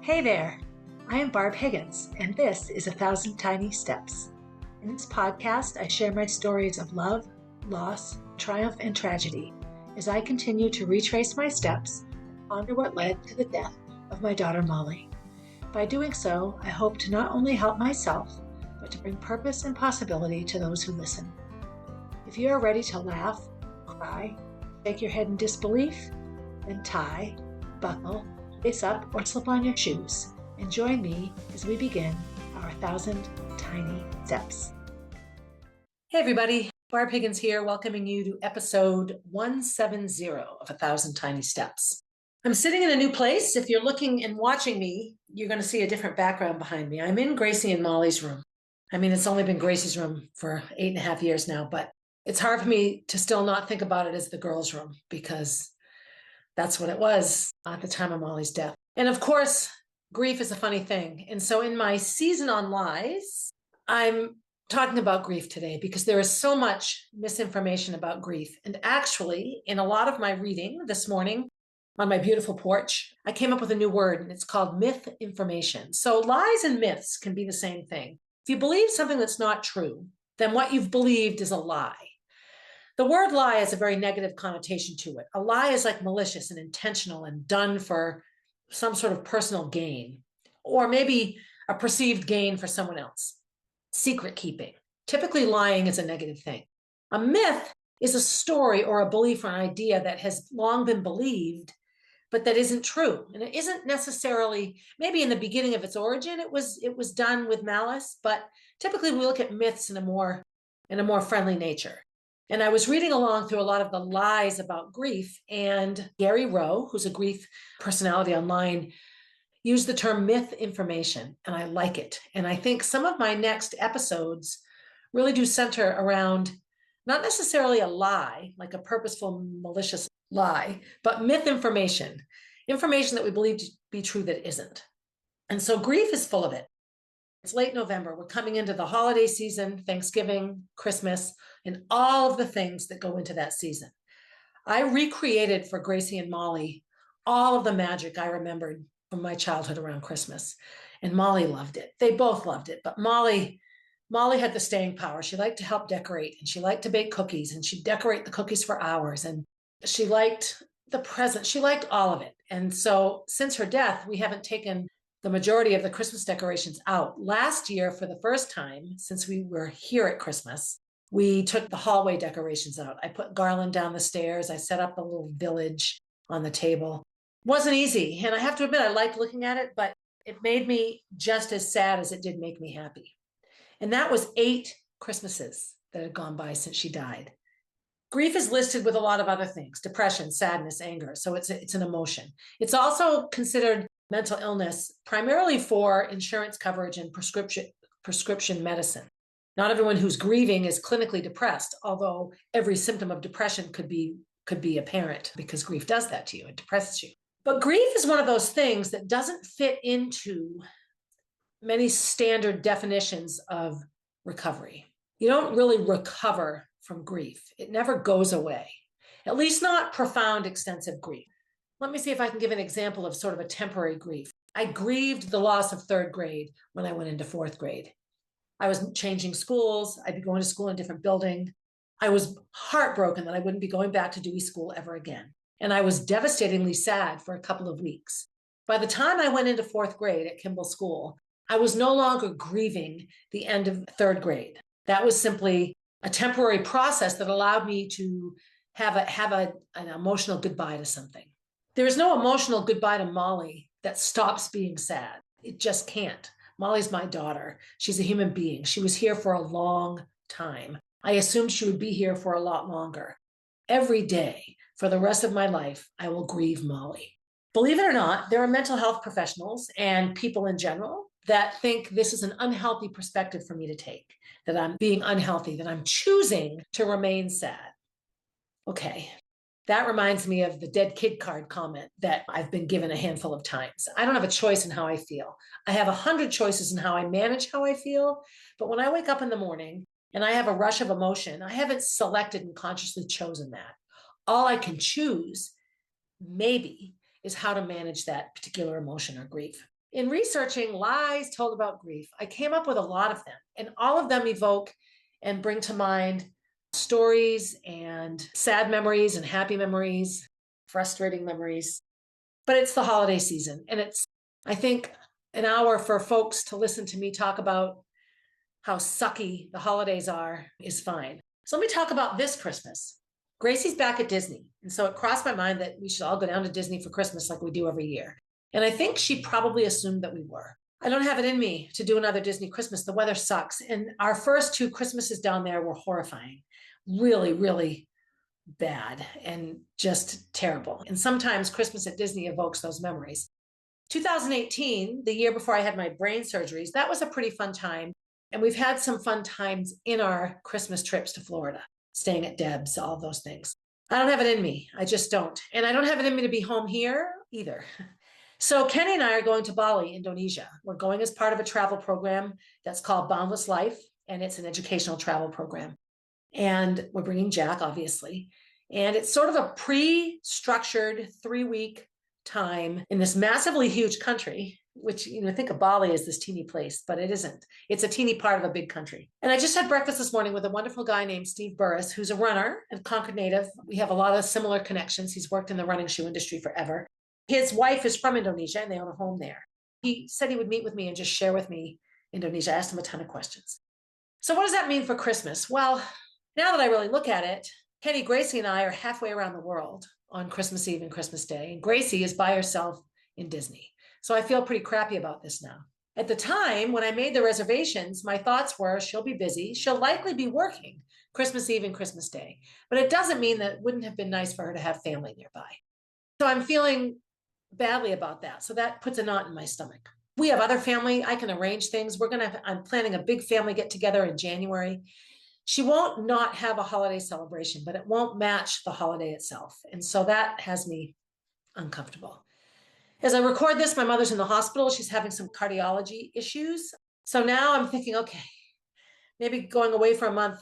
Hey there, I am Barb Higgins, and this is 1,000 Tiny Steps. In this podcast, I share my stories of love, loss, triumph, and tragedy as I continue to retrace my steps and ponder what led to the death of my daughter Molly. By doing so, I hope to not only help myself, but to bring purpose and possibility to those who listen. If you are ready to laugh, cry, shake your head in disbelief, then tie, buckle, face up, or slip on your shoes and join me as we begin our 1,000 Tiny Steps. Hey everybody, Barb Higgins here, welcoming you to episode 170 of 1,000 Tiny Steps. I'm sitting in a new place. If you're looking and watching me, you're going to see a different background behind me. I'm in Gracie and Molly's room. I mean, it's only been Gracie's room for 8.5 years now, but it's hard for me to still not think about it as the girls' room because that's what it was at the time of Molly's death. And of course, grief is a funny thing. And so in my season on lies, I'm talking about grief today because there is so much misinformation about grief. And actually, in a lot of my reading this morning on my beautiful porch, I came up with a new word, and it's called myth information. So lies and myths can be the same thing. If you believe something that's not true, then what you've believed is a lie. The word lie has a very negative connotation to it. A lie is like malicious and intentional and done for some sort of personal gain, or maybe a perceived gain for someone else. Secret keeping. Typically, lying is a negative thing. A myth is a story or a belief or an idea that has long been believed, but that isn't true. And it isn't necessarily, maybe in the beginning of its origin, it was done with malice, but typically we look at myths in a more friendly nature. And I was reading along through a lot of the lies about grief, and Gary Rowe, who's a grief personality online, used the term myth information, and I like it. And I think some of my next episodes really do center around not necessarily a lie, like a purposeful, malicious lie, but myth information, information that we believe to be true that isn't. And so grief is full of it. It's late November. We're coming into the holiday season, Thanksgiving, Christmas, and all of the things that go into that season. I recreated for Gracie and Molly all of the magic I remembered from my childhood around Christmas. And Molly loved it. They both loved it. But Molly had the staying power. She liked to help decorate, and she liked to bake cookies, and she'd decorate the cookies for hours. And she liked the presents. She liked all of it. And so since her death, we haven't taken the majority of the Christmas decorations out. Last year, for the first time, since we were here at Christmas, we took the hallway decorations out. I put garland down the stairs. I set up a little village on the table. It wasn't easy. And I have to admit, I liked looking at it, but it made me just as sad as it did make me happy. And that was 8 Christmases that had gone by since she died. Grief is listed with a lot of other things: depression, sadness, anger. So it's an emotion. It's also considered mental illness, primarily for insurance coverage and prescription medicine. Not everyone who's grieving is clinically depressed, although every symptom of depression could be apparent because grief does that to you. It depresses you. But grief is one of those things that doesn't fit into many standard definitions of recovery. You don't really recover from grief. It never goes away, at least not profound, extensive grief. Let me see if I can give an example of sort of a temporary grief. I grieved the loss of 3rd grade when I went into 4th grade. I was changing schools. I'd be going to school in a different building. I was heartbroken that I wouldn't be going back to Dewey School ever again. And I was devastatingly sad for a couple of weeks. By the time I went into 4th grade at Kimball School, I was no longer grieving the end of 3rd grade. That was simply a temporary process that allowed me to have an emotional goodbye to something. There is no emotional goodbye to Molly that stops being sad. It just can't. Molly's my daughter. She's a human being. She was here for a long time. I assumed she would be here for a lot longer. Every day, for the rest of my life, I will grieve Molly. Believe it or not, there are mental health professionals and people in general that think this is an unhealthy perspective for me to take, that I'm being unhealthy, that I'm choosing to remain sad. Okay. That reminds me of the dead kid card comment that I've been given a handful of times. I don't have a choice in how I feel. I have 100 choices in how I manage how I feel. But when I wake up in the morning and I have a rush of emotion, I haven't selected and consciously chosen that. All I can choose, maybe, is how to manage that particular emotion or grief. In researching lies told about grief, I came up with a lot of them, and all of them evoke and bring to mind stories and sad memories and happy memories, frustrating memories. But it's the holiday season, and it's, I think, an hour for folks to listen to me talk about how sucky the holidays are is fine. So let me talk about this Christmas. Gracie's back at Disney, and so it crossed my mind that we should all go down to Disney for Christmas like we do every year. And I think she probably assumed that we were. I don't have it in me to do another Disney Christmas. The weather sucks. And our first two Christmases down there were horrifying. Really, really bad and just terrible. And sometimes Christmas at Disney evokes those memories. 2018, the year before I had my brain surgeries, that was a pretty fun time. And we've had some fun times in our Christmas trips to Florida, staying at Deb's, all those things. I don't have it in me. I just don't. And I don't have it in me to be home here either. So Kenny and I are going to Bali, Indonesia. We're going as part of a travel program that's called Boundless Life, and it's an educational travel program. And we're bringing Jack, obviously. And it's sort of a pre-structured 3-week time in this massively huge country, which, think of Bali as this teeny place, but it isn't. It's a teeny part of a big country. And I just had breakfast this morning with a wonderful guy named Steve Burris, who's a runner and Concord native. We have a lot of similar connections. He's worked in the running shoe industry forever. His wife is from Indonesia and they own a home there. He said he would meet with me and just share with me Indonesia. I asked him a ton of questions. So what does that mean for Christmas? Well, now that I really look at it, Kenny, Gracie, and I are halfway around the world on Christmas Eve and Christmas Day. And Gracie is by herself in Disney. So I feel pretty crappy about this now. At the time, when I made the reservations, my thoughts were she'll be busy. She'll likely be working Christmas Eve and Christmas Day. But it doesn't mean that it wouldn't have been nice for her to have family nearby. So I'm feeling badly about that. So that puts a knot in my stomach. We have other family. I can arrange things. I'm planning a big family get together in January. She won't not have a holiday celebration, but it won't match the holiday itself. And so that has me uncomfortable. As I record this, my mother's in the hospital. She's having some cardiology issues. So now I'm thinking, okay, maybe going away for a month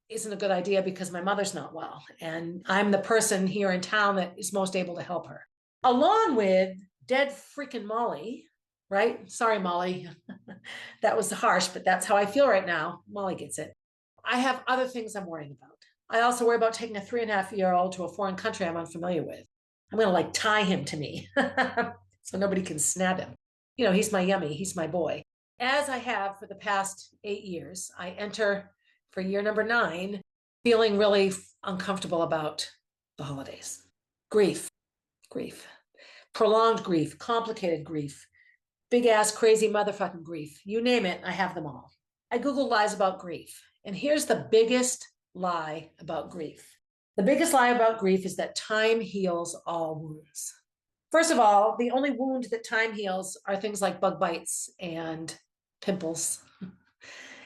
isn't a good idea because my mother's not well. And I'm the person here in town that is most able to help her. Along with dead freaking Molly, right? Sorry, Molly. That was harsh, but that's how I feel right now. Molly gets it. I have other things I'm worrying about. I also worry about taking a 3.5-year-old to a foreign country I'm unfamiliar with. I'm going to tie him to me so nobody can snap him. He's my yummy. He's my boy. As I have for the past 8 years, I enter for year number 9, feeling really uncomfortable about the holidays. Grief, prolonged grief, complicated grief, big ass crazy motherfucking grief. You name it, I have them all. I Googled lies about grief. And here's the biggest lie about grief. The biggest lie about grief is that time heals all wounds. First of all, the only wound that time heals are things like bug bites and pimples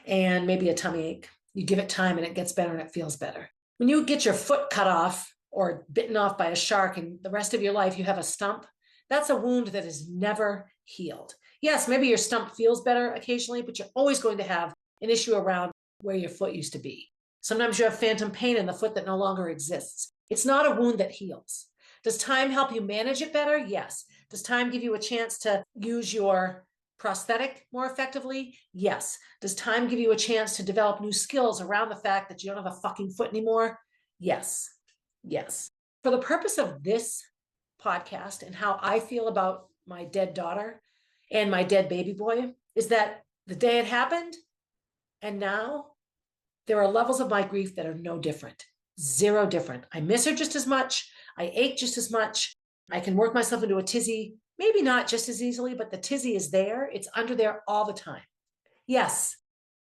and maybe a tummy ache. You give it time and it gets better and it feels better. When you get your foot cut off or bitten off by a shark and the rest of your life you have a stump, that's a wound that is never healed. Yes, maybe your stump feels better occasionally, but you're always going to have an issue around where your foot used to be. Sometimes you have phantom pain in the foot that no longer exists. It's not a wound that heals. Does time help you manage it better? Yes. Does time give you a chance to use your prosthetic more effectively? Yes. Does time give you a chance to develop new skills around the fact that you don't have a fucking foot anymore? Yes. Yes. For the purpose of this podcast and how I feel about my dead daughter and my dead baby boy is that the day it happened, and now there are levels of my grief that are no different, zero different. I miss her just as much. I ache just as much. I can work myself into a tizzy, maybe not just as easily, but the tizzy is there. It's under there all the time. Yes,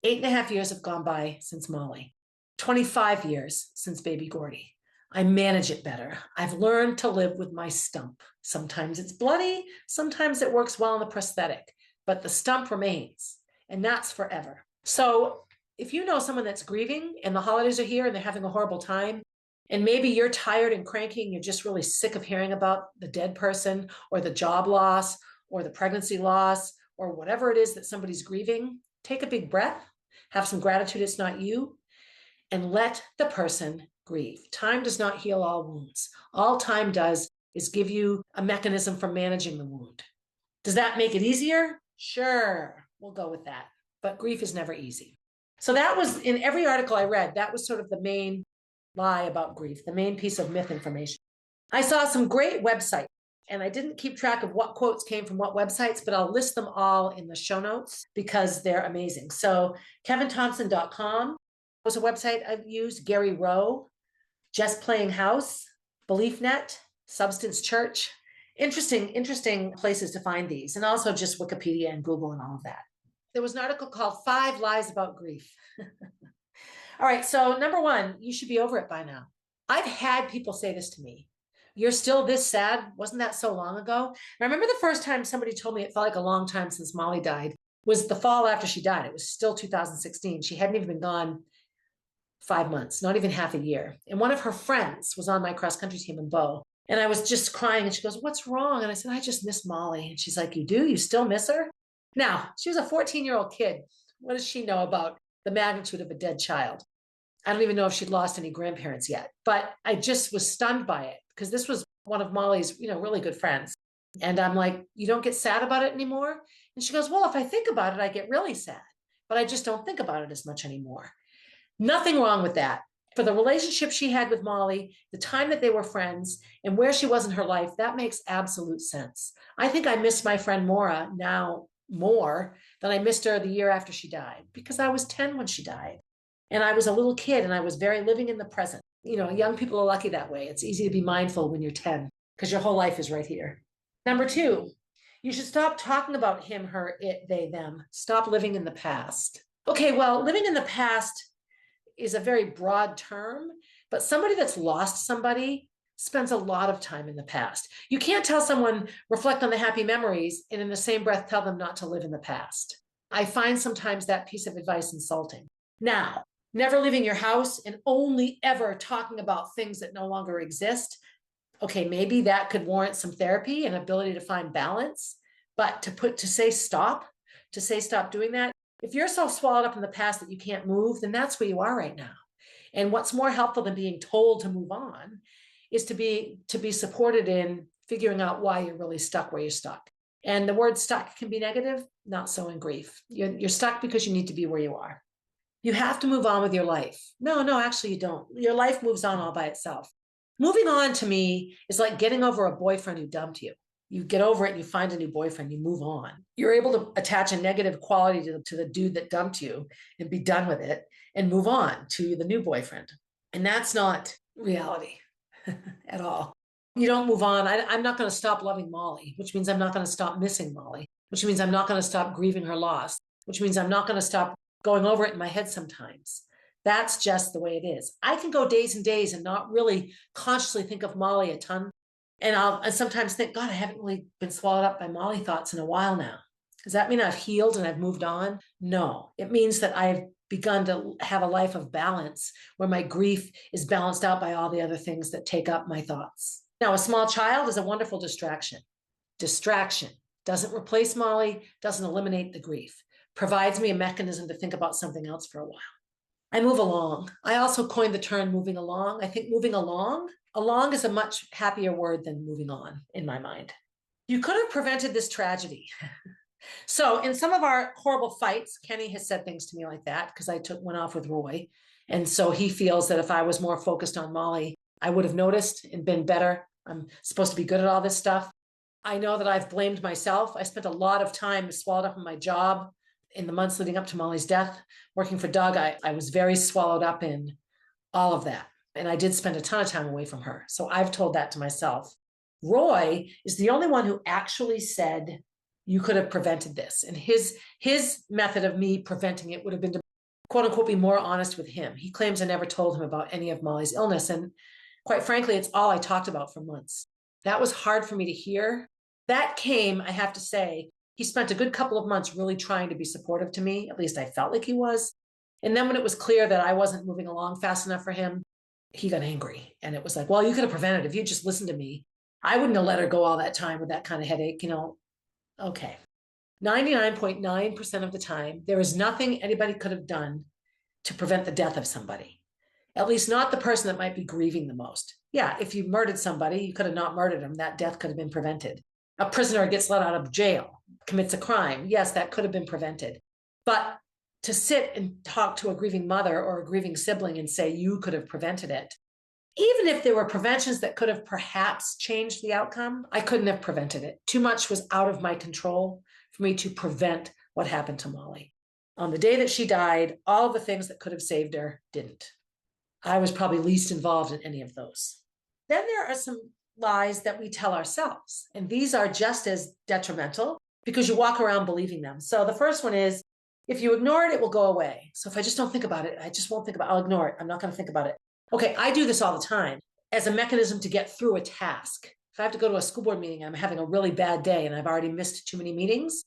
8.5 years have gone by since Molly, 25 years since baby Gordy. I manage it better. I've learned to live with my stump. Sometimes it's bloody, sometimes it works well in the prosthetic, but the stump remains, and that's forever. So if you know someone that's grieving and the holidays are here and they're having a horrible time, and maybe you're tired and cranky and you're just really sick of hearing about the dead person or the job loss or the pregnancy loss or whatever it is that somebody's grieving, take a big breath, have some gratitude it's not you, and let the person grieve. Time does not heal all wounds. All time does is give you a mechanism for managing the wound. Does that make it easier? Sure, we'll go with that. But grief is never easy. So that was in every article I read, that was sort of the main lie about grief, the main piece of myth information. I saw some great websites, and I didn't keep track of what quotes came from what websites, but I'll list them all in the show notes because they're amazing. So kevinthompson.com was a website I've used, Gary Rowe, Just Playing House, BeliefNet, Substance Church. Interesting places to find these, and also just Wikipedia and Google and all of that. There was an article called 5 Lies About Grief. All right, so number 1, you should be over it by now. I've had people say this to me. You're still this sad? Wasn't that so long ago? And I remember the first time somebody told me it felt like a long time since Molly died was the fall after she died. It was still 2016. She hadn't even been gone 5 months, not even half a year. And one of her friends was on my cross-country team in Bow. And I was just crying, and she goes, "What's wrong?" And I said, "I just miss Molly." And she's like, "You do? You still miss her?" Now, she was a 14-year-old kid. What does she know about the magnitude of a dead child? I don't even know if she'd lost any grandparents yet, but I just was stunned by it because this was one of Molly's, really good friends. And I'm like, "You don't get sad about it anymore?" And she goes, "Well, if I think about it, I get really sad, but I just don't think about it as much anymore." Nothing wrong with that. For the relationship she had with Molly, the time that they were friends, and where she was in her life, that makes absolute sense. I think I miss my friend Maura now more than I missed her the year after she died, because I was 10 when she died. And I was a little kid, and I was very living in the present. Young people are lucky that way. It's easy to be mindful when you're 10 because your whole life is right here. Number 2, you should stop talking about him, her, it, they, them. Stop living in the past. Okay, well, living in the past is a very broad term, but somebody that's lost somebody spends a lot of time in the past. You can't tell someone reflect on the happy memories and in the same breath tell them not to live in the past. I find sometimes that piece of advice insulting. Now, never leaving your house and only ever talking about things that no longer exist. Okay, maybe that could warrant some therapy and ability to find balance, but to say stop doing that. If you're so swallowed up in the past that you can't move, then that's where you are right now. And what's more helpful than being told to move on is to be supported in figuring out why you're really stuck where you're stuck. And the word stuck can be negative, not so in grief. You're stuck because you need to be where you are. You have to move on with your life. No, actually you don't. Your life moves on all by itself. Moving on to me is like getting over a boyfriend who dumped you. You get over it and you find a new boyfriend, you move on. You're able to attach a negative quality to the dude that dumped you and be done with it and move on to the new boyfriend. And that's not reality at all. You don't move on. I'm not going to stop loving Molly, which means I'm not going to stop missing Molly, which means I'm not going to stop grieving her loss, which means I'm not going to stop going over it in my head sometimes. That's just the way it is. I can go days and days and not really consciously think of Molly a ton. And I'll sometimes think, God, I haven't really been swallowed up by Molly thoughts in a while now. Does that mean I've healed and I've moved on? No, it means that I've begun to have a life of balance where my grief is balanced out by all the other things that take up my thoughts. Now, a small child is a wonderful distraction. Distraction doesn't replace Molly, doesn't eliminate the grief, provides me a mechanism to think about something else for a while. I move along. I also coined the term moving along. I think moving along is a much happier word than moving on in my mind. You could have prevented this tragedy. So in some of our horrible fights, Kenny has said things to me like that because I went off with Roy. And so he feels that if I was more focused on Molly, I would have noticed and been better. I'm supposed to be good at all this stuff. I know that I've blamed myself. I spent a lot of time swallowed up in my job in the months leading up to Molly's death. Working for Doug, I was very swallowed up in all of that. And I did spend a ton of time away from her. So I've told that to myself. Roy is the only one who actually said, you could have prevented this. And his method of me preventing it would have been to, quote unquote, be more honest with him. He claims I never told him about any of Molly's illness. And quite frankly, it's all I talked about for months. That was hard for me to hear. That came, I have to say, he spent a good couple of months really trying to be supportive to me. At least I felt like he was. And then when it was clear that I wasn't moving along fast enough for him, he got angry. And it was like, well, you could have prevented it. If you just listened to me, I wouldn't have let her go all that time with that kind of headache, Okay. 99.9% of the time, there is nothing anybody could have done to prevent the death of somebody. At least not the person that might be grieving the most. Yeah, if you murdered somebody, you could have not murdered them. That death could have been prevented. A prisoner gets let out of jail, commits a crime. Yes, that could have been prevented. But to sit and talk to a grieving mother or a grieving sibling and say you could have prevented it, even if there were preventions that could have perhaps changed the outcome, I couldn't have prevented it. Too much was out of my control for me to prevent what happened to Molly. On the day that she died, all of the things that could have saved her didn't. I was probably least involved in any of those. Then there are some lies that we tell ourselves, and these are just as detrimental because you walk around believing them. So the first one is, if you ignore it, it will go away. So if I just don't think about it, I just won't think about it. I'll ignore it. I'm not going to think about it. Okay, I do this all the time as a mechanism to get through a task. If I have to go to a school board meeting, I'm having a really bad day and I've already missed too many meetings,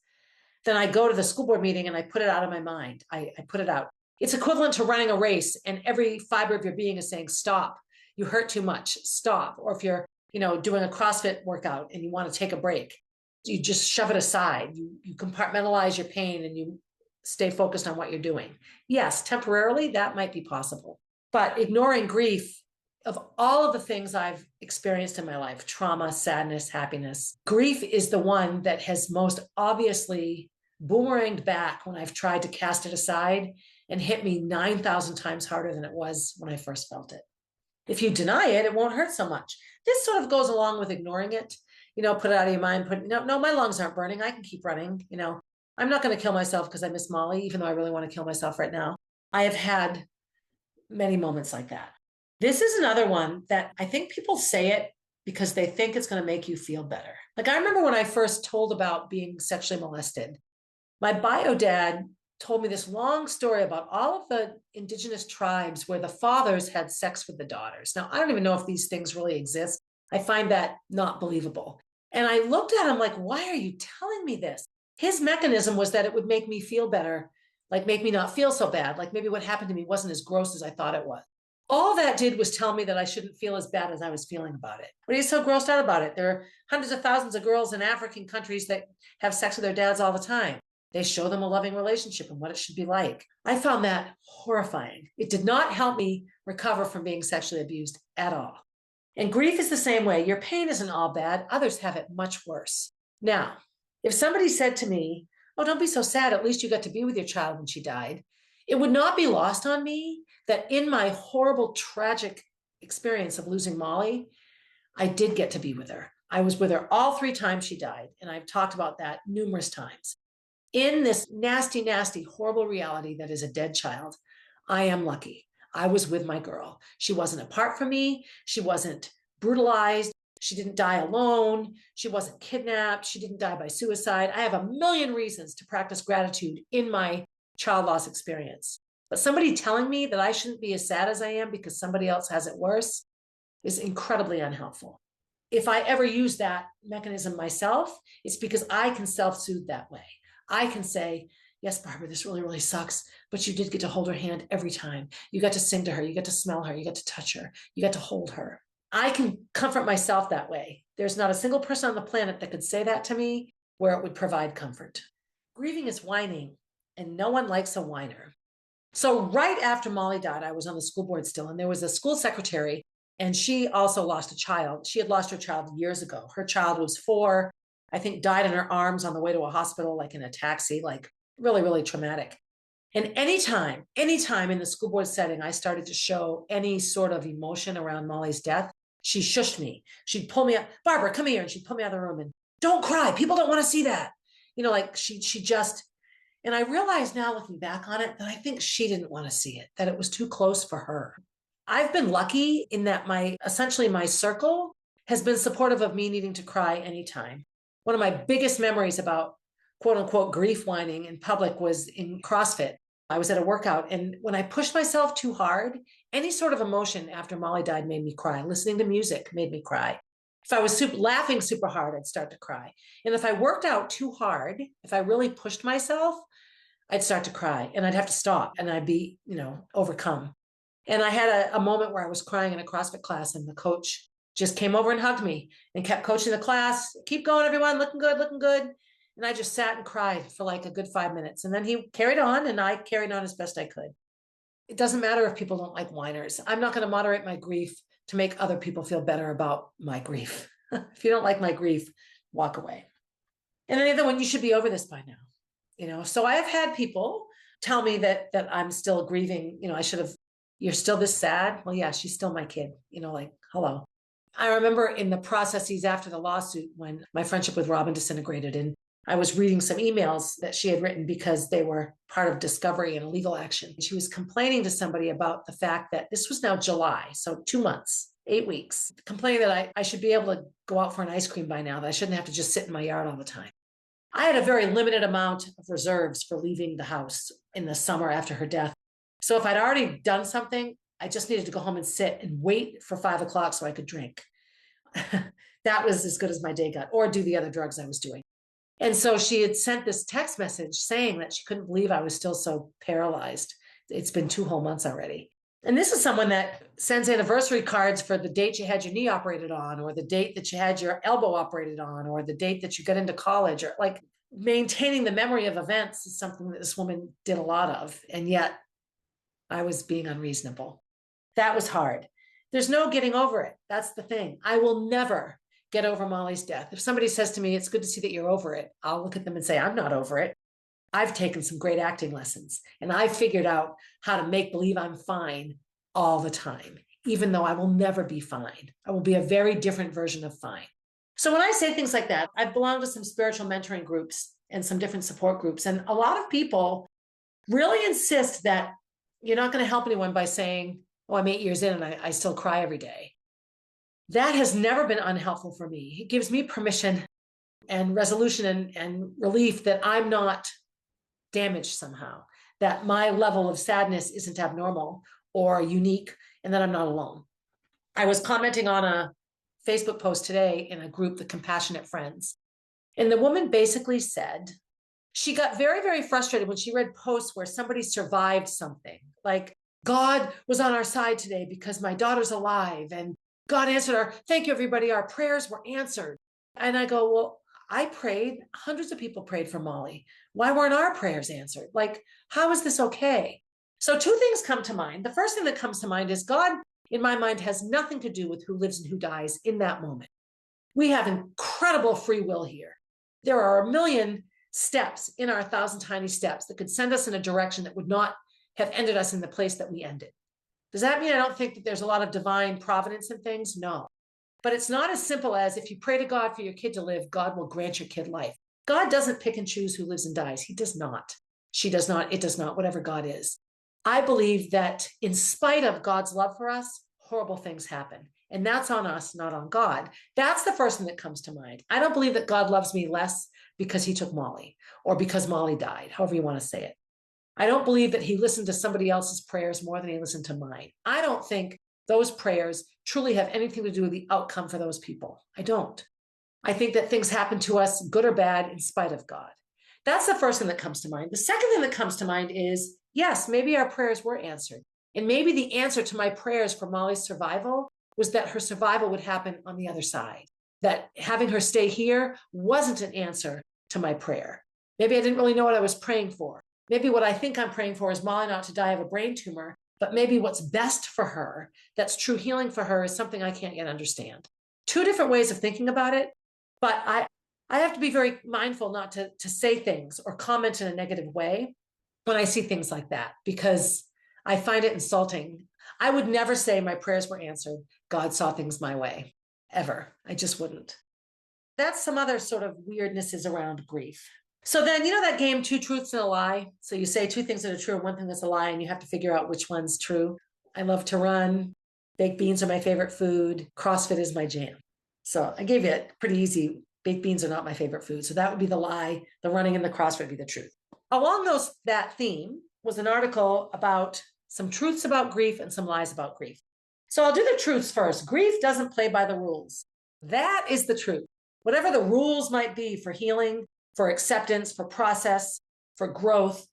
then I go to the school board meeting and I put it out of my mind. I put it out. It's equivalent to running a race and every fiber of your being is saying, stop, you hurt too much, stop. Or if you're, doing a CrossFit workout and you want to take a break, you just shove it aside. You compartmentalize your pain and you stay focused on what you're doing. Yes, temporarily that might be possible, but ignoring grief, of all of the things I've experienced in my life, trauma, sadness, happiness, grief is the one that has most obviously boomeranged back when I've tried to cast it aside and hit me 9,000 times harder than it was when I first felt it. If you deny it, it won't hurt so much. This sort of goes along with ignoring it. Put it out of your mind. No, my lungs aren't burning. I can keep running. I'm not going to kill myself because I miss Molly, even though I really want to kill myself right now. I have had many moments like that. This is another one that I think people say it because they think it's going to make you feel better. Like I remember when I first told about being sexually molested, my bio dad told me this long story about all of the indigenous tribes where the fathers had sex with the daughters. Now, I don't even know if these things really exist. I find that not believable. And I looked at him like, why are you telling me this? His mechanism was that it would make me feel better, like make me not feel so bad, like maybe what happened to me wasn't as gross as I thought it was. All that did was tell me that I shouldn't feel as bad as I was feeling about it. What are you so grossed out about it? There are hundreds of thousands of girls in African countries that have sex with their dads all the time. They show them a loving relationship and what it should be like. I found that horrifying. It did not help me recover from being sexually abused at all. And grief is the same way. Your pain isn't all bad. Others have it much worse. Now, if somebody said to me, oh, don't be so sad. At least you got to be with your child when she died. It would not be lost on me that in my horrible, tragic experience of losing Molly, I did get to be with her. I was with her all 3 times she died. And I've talked about that numerous times. In this nasty, nasty, horrible reality that is a dead child, I am lucky. I was with my girl. She wasn't apart from me. She wasn't brutalized. She didn't die alone. She wasn't kidnapped. She didn't die by suicide. I have a million reasons to practice gratitude in my child loss experience. But somebody telling me that I shouldn't be as sad as I am because somebody else has it worse is incredibly unhelpful. If I ever use that mechanism myself, it's because I can self-soothe that way. I can say, yes, Barbara, this really, really sucks, but you did get to hold her hand every time. You got to sing to her. You got to smell her. You got to touch her. You got to hold her. I can comfort myself that way. There's not a single person on the planet that could say that to me where it would provide comfort. Grieving is whining, and no one likes a whiner. So right after Molly died, I was on the school board still, and there was a school secretary, and she also lost a child. She had lost her child years ago. Her child was 4, I think died in her arms on the way to a hospital, like in a taxi, like really, really traumatic. And anytime in the school board setting, I started to show any sort of emotion around Molly's death, she shushed me. She'd pull me up, Barbara, come here. And she'd pull me out of the room and don't cry. People don't want to see that. Like she just, and I realize now looking back on it that I think she didn't want to see it, that it was too close for her. I've been lucky in that essentially my circle has been supportive of me needing to cry anytime. One of my biggest memories about quote unquote grief whining in public was in CrossFit. I was at a workout, and when I pushed myself too hard, any sort of emotion after Molly died made me cry. Listening to music made me cry. If I was laughing super hard, I'd start to cry. And if I worked out too hard, if I really pushed myself, I'd start to cry and I'd have to stop and I'd be, overcome. And I had a moment where I was crying in a CrossFit class, and the coach just came over and hugged me and kept coaching the class. Keep going, everyone, looking good, looking good. And I just sat and cried for like a good 5 minutes. And then he carried on, and I carried on as best I could. It doesn't matter if people don't like whiners. I'm not going to moderate my grief to make other people feel better about my grief. If you don't like my grief, walk away. And then the other one, you should be over this by now. So I have had people tell me that I'm still grieving. You're still this sad. Well, yeah, she's still my kid, like, hello. I remember in the processes after the lawsuit when my friendship with Robin disintegrated, and I was reading some emails that she had written because they were part of discovery and a legal action. She was complaining to somebody about the fact that this was now July, so 2 months, 8 weeks, complaining that I should be able to go out for an ice cream by now, that I shouldn't have to just sit in my yard all the time. I had a very limited amount of reserves for leaving the house in the summer after her death. So if I'd already done something, I just needed to go home and sit and wait for 5 o'clock so I could drink. That was as good as my day got, or do the other drugs I was doing. And so she had sent this text message saying that she couldn't believe I was still so paralyzed. It's been 2 whole months already. And this is someone that sends anniversary cards for the date you had your knee operated on, or the date that you had your elbow operated on, or the date that you got into college, or like maintaining the memory of events is something that this woman did a lot of. And yet I was being unreasonable. That was hard. There's no getting over it. That's the thing. I will never get over Molly's death. If somebody says to me, it's good to see that you're over it, I'll look at them and say, I'm not over it. I've taken some great acting lessons, and I've figured out how to make believe I'm fine all the time, even though I will never be fine. I will be a very different version of fine. So when I say things like that, I've belonged to some spiritual mentoring groups and some different support groups. And a lot of people really insist that you're not going to help anyone by saying, oh, I'm 8 years in and I still cry every day. That has never been unhelpful for me. It gives me permission and resolution and relief that I'm not damaged somehow, that my level of sadness isn't abnormal or unique, and that I'm not alone. I was commenting on a Facebook post today in a group, the Compassionate Friends, and the woman basically said she got very, very frustrated when she read posts where somebody survived something, like God was on our side today because my daughter's alive, and God answered thank you, everybody, our prayers were answered. And I go, well, I prayed, hundreds of people prayed for Molly. Why weren't our prayers answered? Like, how is this okay? So 2 things come to mind. The first thing that comes to mind is God, in my mind, has nothing to do with who lives and who dies in that moment. We have incredible free will here. There are a million steps in our 1,000 tiny steps that could send us in a direction that would not have ended us in the place that we ended. Does that mean I don't think that there's a lot of divine providence in things? No. But it's not as simple as if you pray to God for your kid to live, God will grant your kid life. God doesn't pick and choose who lives and dies. He does not. She does not. It does not, whatever God is. I believe that in spite of God's love for us, horrible things happen. And that's on us, not on God. That's the first thing that comes to mind. I don't believe that God loves me less because he took Molly or because Molly died, however you want to say it. I don't believe that he listened to somebody else's prayers more than he listened to mine. I don't think those prayers truly have anything to do with the outcome for those people. I don't. I think that things happen to us, good or bad, in spite of God. That's the first thing that comes to mind. The second thing that comes to mind is, yes, maybe our prayers were answered. And maybe the answer to my prayers for Molly's survival was that her survival would happen on the other side. That having her stay here wasn't an answer to my prayer. Maybe I didn't really know what I was praying for. Maybe what I think I'm praying for is Molly not to die of a brain tumor, but maybe what's best for her, that's true healing for her, is something I can't yet understand. 2 different ways of thinking about it, but I have to be very mindful not to say things or comment in a negative way when I see things like that, because I find it insulting. I would never say my prayers were answered. God saw things my way, ever. I just wouldn't. That's some other sort of weirdnesses around grief. So then, that game, 2 truths and a lie. So you say 2 things that are true and 1 thing that's a lie, and you have to figure out which one's true. I love to run. Baked beans are my favorite food. CrossFit is my jam. So I gave you it pretty easy. Baked beans are not my favorite food. So that would be the lie. The running and the CrossFit would be the truth. Along that theme was an article about some truths about grief and some lies about grief. So I'll do the truths first. Grief doesn't play by the rules. That is the truth. Whatever the rules might be for healing, for acceptance, for process, for growth,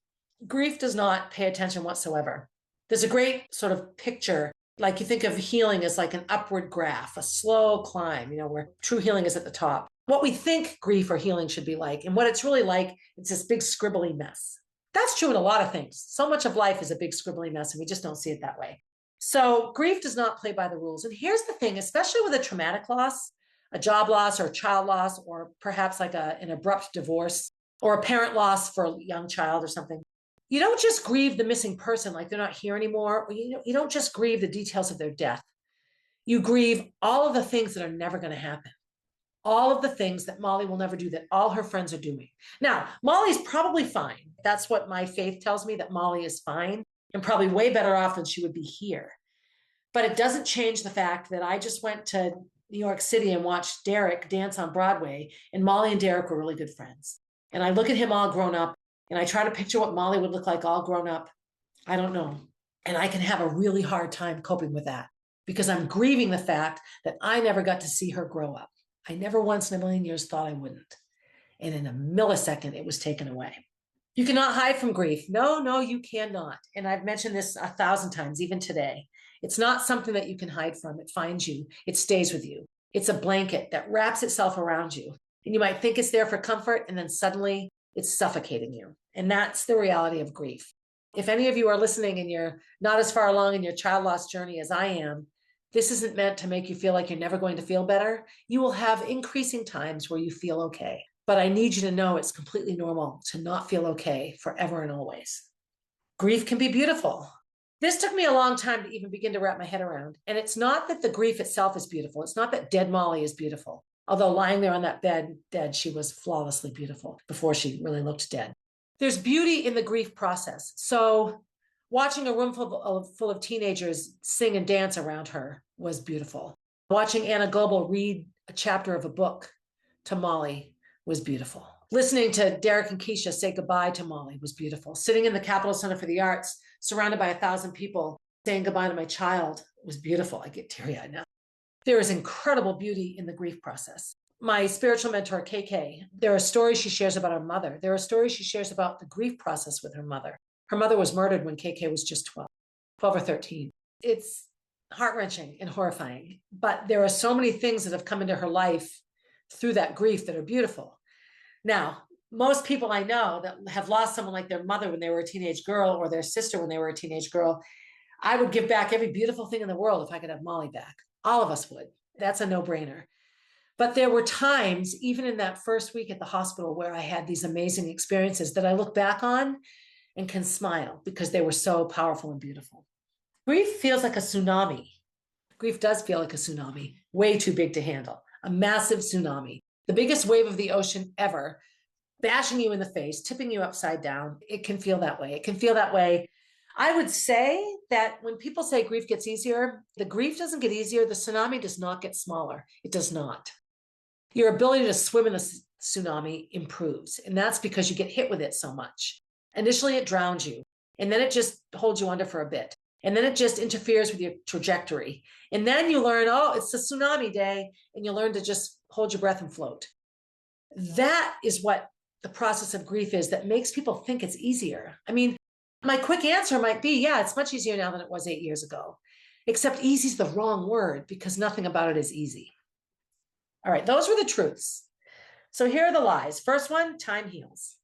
grief does not pay attention whatsoever. There's a great sort of picture, like you think of healing as like an upward graph, a slow climb, where true healing is at the top. What we think grief or healing should be like, and what it's really like, it's this big scribbly mess. That's true in a lot of things. So much of life is a big scribbly mess, and we just don't see it that way. So grief does not play by the rules. And here's the thing, especially with a traumatic loss, a job loss or a child loss, or perhaps like an abrupt divorce or a parent loss for a young child or something. You don't just grieve the missing person like they're not here anymore. Or you don't just grieve the details of their death. You grieve all of the things that are never going to happen. All of the things that Molly will never do that all her friends are doing. Now, Molly's probably fine. That's what my faith tells me, that Molly is fine and probably way better off than she would be here. But it doesn't change the fact that I just went to New York City and watched Derek dance on Broadway, and Molly and Derek were really good friends. And I look at him all grown up, and I try to picture what Molly would look like all grown up. I don't know. And I can have a really hard time coping with that because I'm grieving the fact that I never got to see her grow up. I never once in a million years thought I wouldn't. And in a millisecond, it was taken away. You cannot hide from grief. No, you cannot. And I've mentioned this 1,000 times, even today. It's not something that you can hide from. It finds you. It stays with you. It's a blanket that wraps itself around you. And you might think it's there for comfort, and then suddenly it's suffocating you. And that's the reality of grief. If any of you are listening and you're not as far along in your child loss journey as I am, this isn't meant to make you feel like you're never going to feel better. You will have increasing times where you feel okay. But I need you to know it's completely normal to not feel okay forever and always. Grief can be beautiful. This took me a long time to even begin to wrap my head around. And it's not that the grief itself is beautiful. It's not that dead Molly is beautiful. Although lying there on that bed dead, she was flawlessly beautiful before she really looked dead. There's beauty in the grief process. So watching a room full of teenagers sing and dance around her was beautiful. Watching Anna Goebel read a chapter of a book to Molly was beautiful. Listening to Derek and Keisha say goodbye to Molly was beautiful. Sitting in the Capitol Center for the Arts, surrounded by 1,000 people, saying goodbye to my child was beautiful. I get teary-eyed now. There is incredible beauty in the grief process. My spiritual mentor, KK, there are stories she shares about her mother. There are stories she shares about the grief process with her mother. Her mother was murdered when KK was just 12 or 13. It's heart-wrenching and horrifying, but there are so many things that have come into her life through that grief that are beautiful. Now, most people I know that have lost someone like their mother when they were a teenage girl or their sister when they were a teenage girl, I would give back every beautiful thing in the world if I could have Molly back. All of us would. That's a no-brainer. But there were times, even in that first week at the hospital, where I had these amazing experiences that I look back on and can smile because they were so powerful and beautiful. Grief feels like a tsunami. Grief does feel like a tsunami, way too big to handle, a massive tsunami, the biggest wave of the ocean ever, bashing you in the face, tipping you upside down. It can feel that way. It can feel that way. I would say that when people say grief gets easier, the grief doesn't get easier. The tsunami does not get smaller. It does not. Your ability to swim in the tsunami improves. And that's because you get hit with it so much. Initially, it drowns you. And then it just holds you under for a bit. And then it just interferes with your trajectory. And then you learn, oh, it's a tsunami day. And you learn to just hold your breath and float. That is what the process of grief is that makes people think it's easier. I mean, my quick answer might be, yeah, it's much easier now than it was 8 years ago. Except easy is the wrong word because nothing about it is easy. All right, those were the truths. So here are the lies. First one, time heals.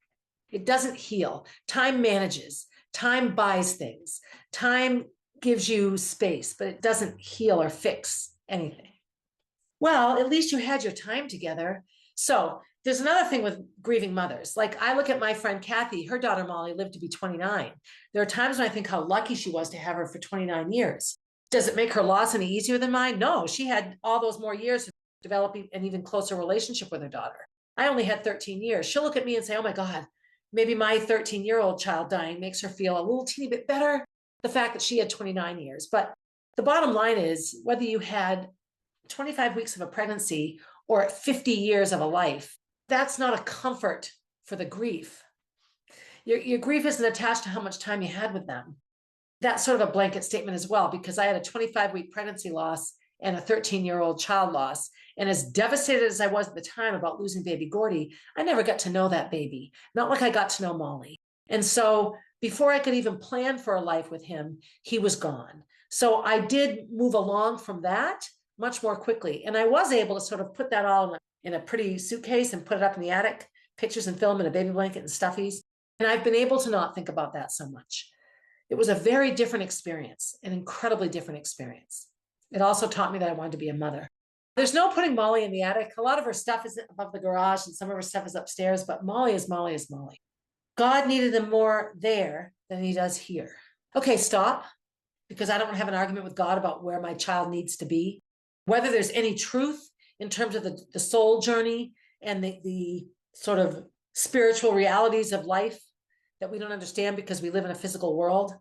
It doesn't heal. Time manages. Time buys things. Time gives you space, but it doesn't heal or fix anything. Well, at least you had your time together. So there's another thing with grieving mothers. Like I look at my friend Kathy, her daughter Molly lived to be 29. There are times when I think how lucky she was to have her for 29 years. Does it make her loss any easier than mine? No, she had all those more years to develop an even closer relationship with her daughter. I only had 13 years. She'll look at me and say, oh my God, maybe my 13-year-old child dying makes her feel a little teeny bit better, the fact that she had 29 years. But the bottom line is whether you had 25 weeks of a pregnancy or 50 years of a life, that's not a comfort for the grief. Your grief isn't attached to how much time you had with them. That's sort of a blanket statement as well, because I had a 25-week pregnancy loss and a 13-year-old child loss. And as devastated as I was at the time about losing baby Gordy, I never got to know that baby, not like I got to know Molly. And so before I could even plan for a life with him, he was gone. So I did move along from that much more quickly. And I was able to sort of put that all in a pretty suitcase and put it up in the attic, pictures and film and a baby blanket and stuffies. And I've been able to not think about that so much. It was a very different experience, an incredibly different experience. It also taught me that I wanted to be a mother. There's no putting Molly in the attic. A lot of her stuff is above the garage and some of her stuff is upstairs, but Molly is Molly is Molly. God needed them more there than he does here. Okay, stop, because I don't want to have an argument with God about where my child needs to be. Whether there's any truth in terms of the soul journey and the sort of spiritual realities of life that we don't understand because we live in a physical world.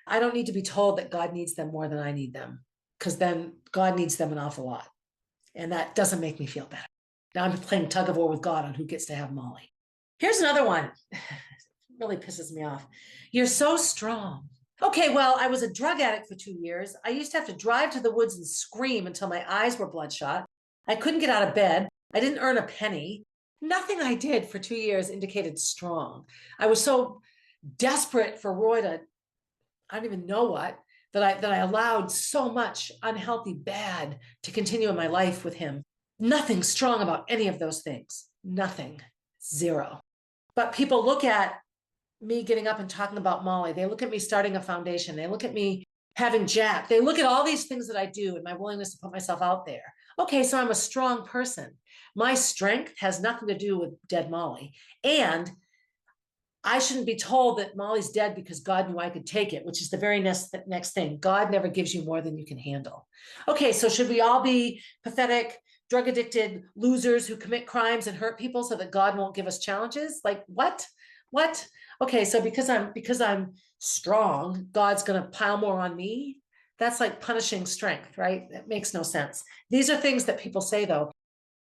I don't need to be told that God needs them more than I need them, because then God needs them an awful lot. And that doesn't make me feel better. Now I'm playing tug of war with God on who gets to have Molly. Here's another one. It really pisses me off. You're so strong. Okay, well, I was a drug addict for 2 years. I used to have to drive to the woods and scream until my eyes were bloodshot. I couldn't get out of bed. I didn't earn a penny. Nothing I did for 2 years indicated strong. I was so desperate for Roy to, I don't even know what, that I allowed so much unhealthy bad to continue in my life with him. Nothing strong about any of those things. Nothing. Zero. But people look at me getting up and talking about Molly. They look at me starting a foundation. They look at me having Jack. They look at all these things that I do and my willingness to put myself out there. Okay, so I'm a strong person. My strength has nothing to do with dead Molly. And I shouldn't be told that Molly's dead because God knew I could take it, which is the very next thing. God never gives you more than you can handle. Okay, so should we all be pathetic, drug addicted losers who commit crimes and hurt people so that God won't give us challenges? Like what? What? Okay, so because I'm strong, God's going to pile more on me. That's like punishing strength, right? That makes no sense. These are things that people say though.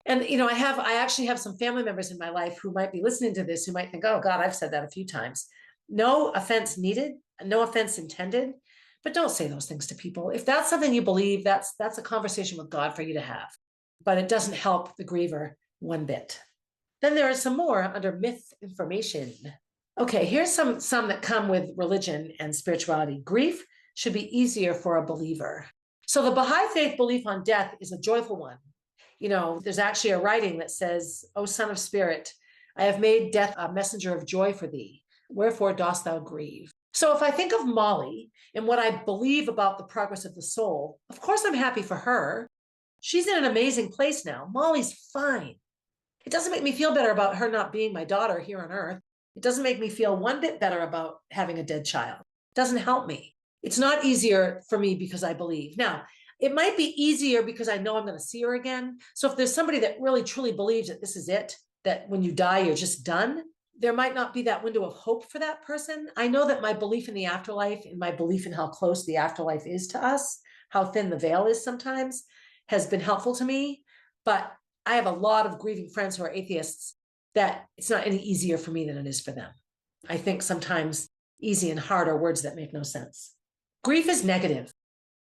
And, I actually have some family members in my life who might be listening to this, who might think, oh God, I've said that a few times. No offense needed, no offense intended, but don't say those things to people. If that's something you believe, that's a conversation with God for you to have, but it doesn't help the griever one bit. Then there are some more under myth information. Okay, here's some that come with religion and spirituality. Grief should be easier for a believer. So the Baha'i faith belief on death is a joyful one. There's actually a writing that says, O son of spirit, I have made death a messenger of joy for thee. Wherefore dost thou grieve? So if I think of Molly and what I believe about the progress of the soul, of course I'm happy for her. She's in an amazing place now. Molly's fine. It doesn't make me feel better about her not being my daughter here on earth. It doesn't make me feel one bit better about having a dead child. It doesn't help me. It's not easier for me because I believe. Now, it might be easier because I know I'm going to see her again. So if there's somebody that really truly believes that this is it, that when you die, you're just done, there might not be that window of hope for that person. I know that my belief in the afterlife and my belief in how close the afterlife is to us, how thin the veil is sometimes, has been helpful to me. But I have a lot of grieving friends who are atheists that it's not any easier for me than it is for them. I think sometimes easy and hard are words that make no sense. Grief is negative.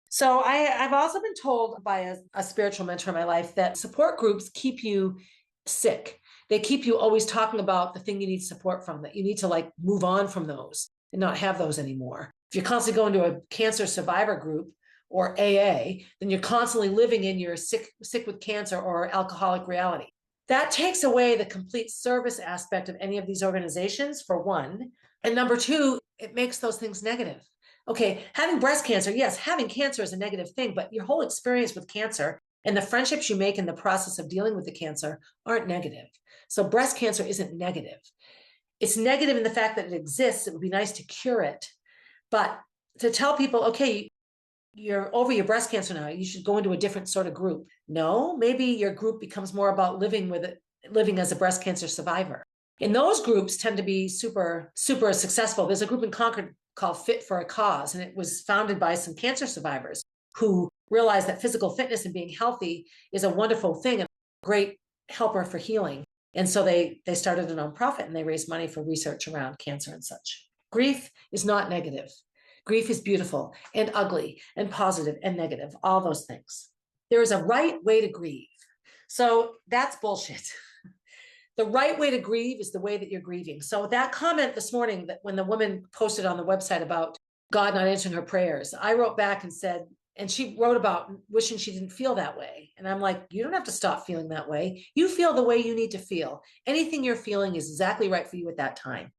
So I've also been told by a spiritual mentor in my life that support groups keep you sick. They keep you always talking about the thing you need support from, that you need to move on from those and not have those anymore. If you're constantly going to a cancer survivor group or AA, then you're constantly living in your sick with cancer or alcoholic reality. That takes away the complete service aspect of any of these organizations, for one. And number two, it makes those things negative. Okay, having breast cancer, yes, having cancer is a negative thing, but your whole experience with cancer and the friendships you make in the process of dealing with the cancer aren't negative. So breast cancer isn't negative. It's negative in the fact that it exists. It would be nice to cure it. But to tell people, okay, you're over your breast cancer now, you should go into a different sort of group. No, maybe your group becomes more about living as a breast cancer survivor. And those groups tend to be super, super successful. There's a group in Concord called Fit for a Cause, and it was founded by some cancer survivors who realized that physical fitness and being healthy is a wonderful thing and a great helper for healing. And so they started a nonprofit and they raised money for research around cancer and such. Grief is not negative. Grief is beautiful and ugly and positive and negative, all those things. There is a right way to grieve. So that's bullshit. The right way to grieve is the way that you're grieving. So that comment this morning, that when the woman posted on the website about God not answering her prayers, I wrote back and said, and she wrote about wishing she didn't feel that way. And I'm like, you don't have to stop feeling that way. You feel the way you need to feel. Anything you're feeling is exactly right for you at that time.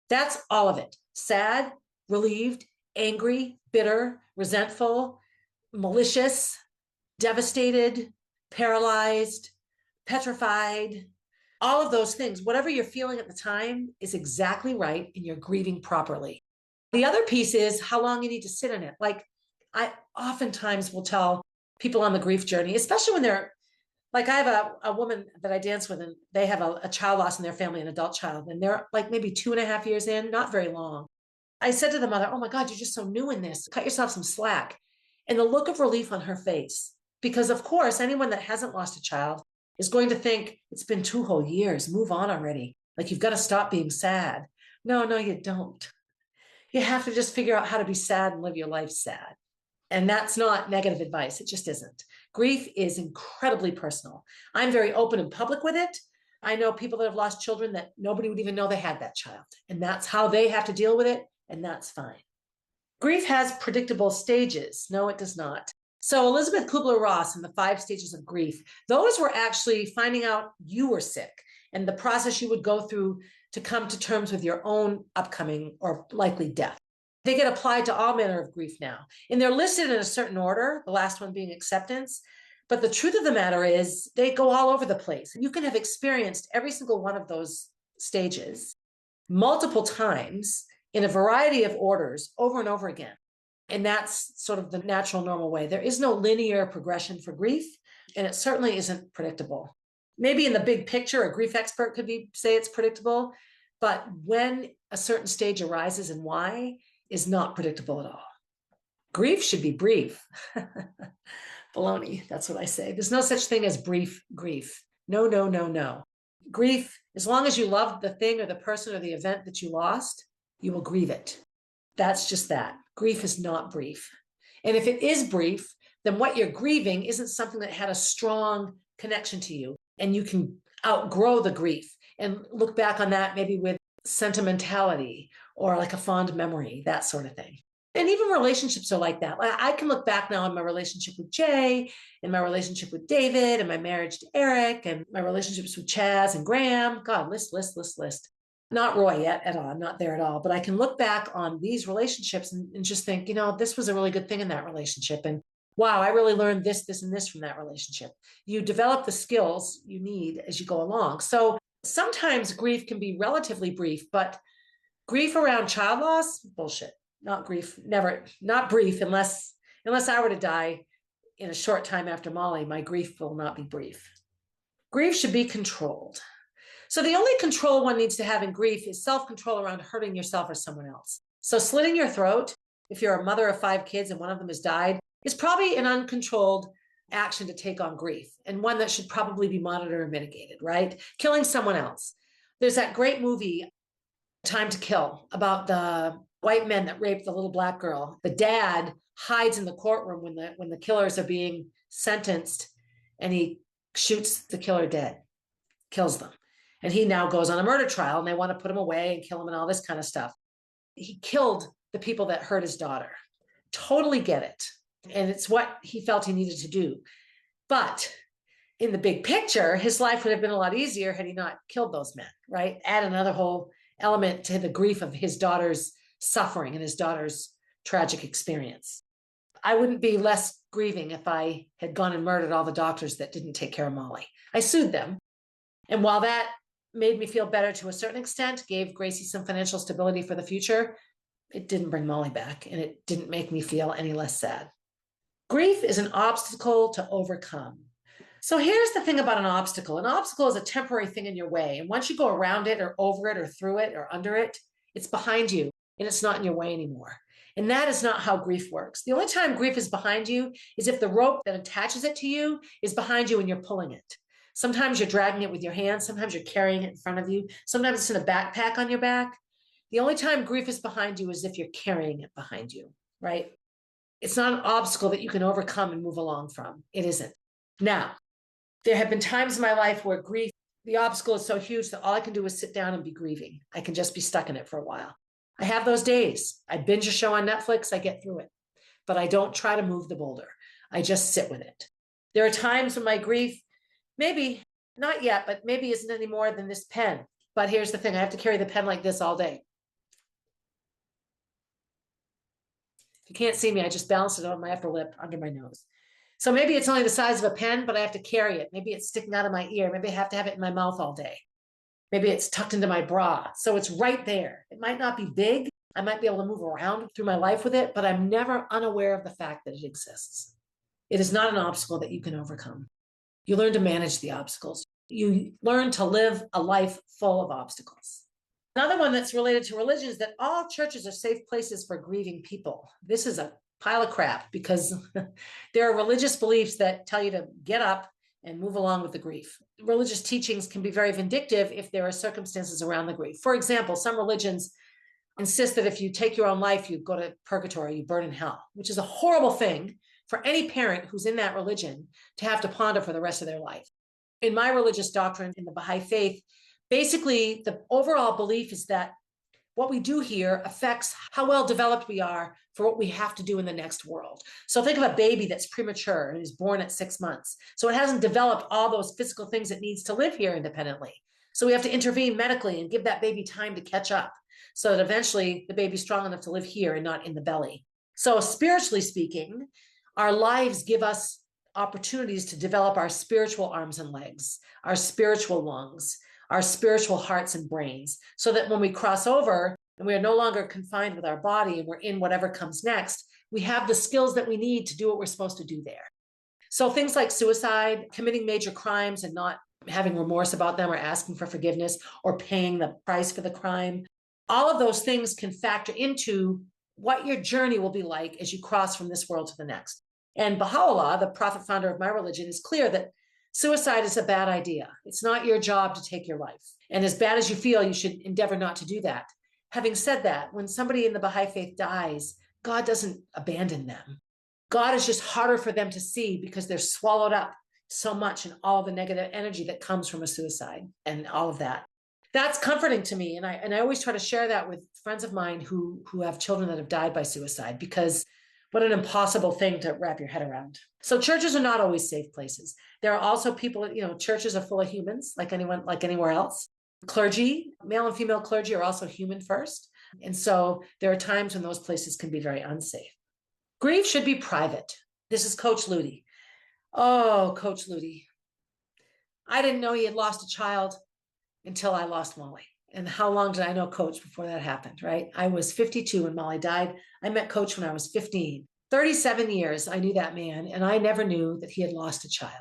That's all of it. Sad, relieved, angry, bitter, resentful, malicious, devastated, paralyzed, petrified, all of those things. Whatever you're feeling at the time is exactly right, and you're grieving properly. The other piece is how long you need to sit in it. Like, I oftentimes will tell people on the grief journey, especially when they're like, I have a woman that I dance with, and they have a child loss in their family, an adult child, and they're like maybe 2.5 years in, not very long. I said to the mother, "Oh my God, you're just so new in this. Cut yourself some slack." And the look of relief on her face, because of course, anyone that hasn't lost a child is going to think it's been 2 whole years. Move on already. Like, you've got to stop being sad. No, you don't. You have to just figure out how to be sad and live your life sad. And that's not negative advice. It just isn't. Grief is incredibly personal. I'm very open and public with it. I know people that have lost children that nobody would even know they had that child. And that's how they have to deal with it. And that's fine. Grief has predictable stages. No, it does not. So Elizabeth Kubler-Ross and the 5 stages of grief, those were actually finding out you were sick and the process you would go through to come to terms with your own upcoming or likely death. They get applied to all manner of grief now. And they're listed in a certain order, the last one being acceptance. But the truth of the matter is they go all over the place. You can have experienced every single one of those stages multiple times in a variety of orders over and over again. And that's sort of the natural, normal way. There is no linear progression for grief, and it certainly isn't predictable. Maybe in the big picture, a grief expert could say it's predictable, but when a certain stage arises and why is not predictable at all. Grief should be brief. Baloney, that's what I say. There's no such thing as brief grief. No. Grief, as long as you love the thing or the person or the event that you lost, you will grieve it. That's just that. Grief is not brief. And if it is brief, then what you're grieving isn't something that had a strong connection to you. And you can outgrow the grief and look back on that maybe with sentimentality or like a fond memory, that sort of thing. And even relationships are like that. I can look back now on my relationship with Jay and my relationship with David and my marriage to Eric and my relationships with Chaz and Graham. God, list. Not Roy yet at all. I'm not there at all. But I can look back on these relationships and just think, this was a really good thing in that relationship. And wow, I really learned this, and this from that relationship. You develop the skills you need as you go along. So sometimes grief can be relatively brief, but grief around child loss, bullshit. Not grief, never, not brief unless I were to die in a short time after Molly, my grief will not be brief. Grief should be controlled. So the only control one needs to have in grief is self-control around hurting yourself or someone else. So slitting your throat, if you're a mother of 5 kids and one of them has died, is probably an uncontrolled action to take on grief and one that should probably be monitored or mitigated, right? Killing someone else. There's that great movie, Time to Kill, about the white men that raped the little black girl. The dad hides in the courtroom when the killers are being sentenced, and he shoots the killer dead, kills them. And he now goes on a murder trial, and they want to put him away and kill him and all this kind of stuff. He killed the people that hurt his daughter. Totally get it. And it's what he felt he needed to do. But in the big picture, his life would have been a lot easier had he not killed those men, right? Add another whole element to the grief of his daughter's suffering and his daughter's tragic experience. I wouldn't be less grieving if I had gone and murdered all the doctors that didn't take care of Molly. I sued them. And while that made me feel better to a certain extent, gave Gracie some financial stability for the future, it didn't bring Molly back, and it didn't make me feel any less sad. Grief is an obstacle to overcome. So here's the thing about an obstacle. An obstacle is a temporary thing in your way. And once you go around it or over it or through it or under it, it's behind you and it's not in your way anymore. And that is not how grief works. The only time grief is behind you is if the rope that attaches it to you is behind you and you're pulling it. Sometimes you're dragging it with your hands. Sometimes you're carrying it in front of you. Sometimes it's in a backpack on your back. The only time grief is behind you is if you're carrying it behind you, right? It's not an obstacle that you can overcome and move along from. It isn't. Now, there have been times in my life where grief, the obstacle is so huge that all I can do is sit down and be grieving. I can just be stuck in it for a while. I have those days. I binge a show on Netflix, I get through it. But I don't try to move the boulder. I just sit with it. There are times when my grief, maybe, not yet, but maybe isn't any more than this pen. But here's the thing, I have to carry the pen like this all day. If you can't see me, I just balance it on my upper lip under my nose. So maybe it's only the size of a pen, but I have to carry it. Maybe it's sticking out of my ear. Maybe I have to have it in my mouth all day. Maybe it's tucked into my bra. So it's right there. It might not be big. I might be able to move around through my life with it, but I'm never unaware of the fact that it exists. It is not an obstacle that you can overcome. You learn to manage the obstacles. You learn to live a life full of obstacles. Another one that's related to religion is that all churches are safe places for grieving people. This is a pile of crap because there are religious beliefs that tell you to get up and move along with the grief. Religious teachings can be very vindictive if there are circumstances around the grief. For example, some religions insist that if you take your own life, you go to purgatory, you burn in hell, which is a horrible thing for any parent who's in that religion to have to ponder for the rest of their life. In my religious doctrine, in the Baha'i faith, basically the overall belief is that what we do here affects how well developed we are for what we have to do in the next world. So think of a baby that's premature and is born at 6 months. So it hasn't developed all those physical things it needs to live here independently. So we have to intervene medically and give that baby time to catch up so that eventually the baby's strong enough to live here and not in the belly. So spiritually speaking, our lives give us opportunities to develop our spiritual arms and legs, our spiritual lungs, our spiritual hearts and brains, so that when we cross over and we are no longer confined with our body and we're in whatever comes next, we have the skills that we need to do what we're supposed to do there. So things like suicide, committing major crimes and not having remorse about them or asking for forgiveness or paying the price for the crime, all of those things can factor into what your journey will be like as you cross from this world to the next. And Baha'u'llah, the prophet founder of my religion, is clear that suicide is a bad idea. It's not your job to take your life. And as bad as you feel, you should endeavor not to do that. Having said that, when somebody in the Baha'i faith dies, God doesn't abandon them. God is just harder for them to see because they're swallowed up so much in all the negative energy that comes from a suicide and all of that. That's comforting to me. And I always try to share that with friends of mine who have children that have died by suicide, because what an impossible thing to wrap your head around. So churches are not always safe places. There are also people, churches are full of humans like anyone, like anywhere else. Clergy, male and female clergy, are also human first. And so there are times when those places can be very unsafe. Grief should be private. This is Coach Ludi. Oh, Coach Ludi. I didn't know he had lost a child until I lost Molly. And how long did I know Coach before that happened, right? I was 52 when Molly died. I met Coach when I was 15. 37 years, I knew that man, and I never knew that he had lost a child.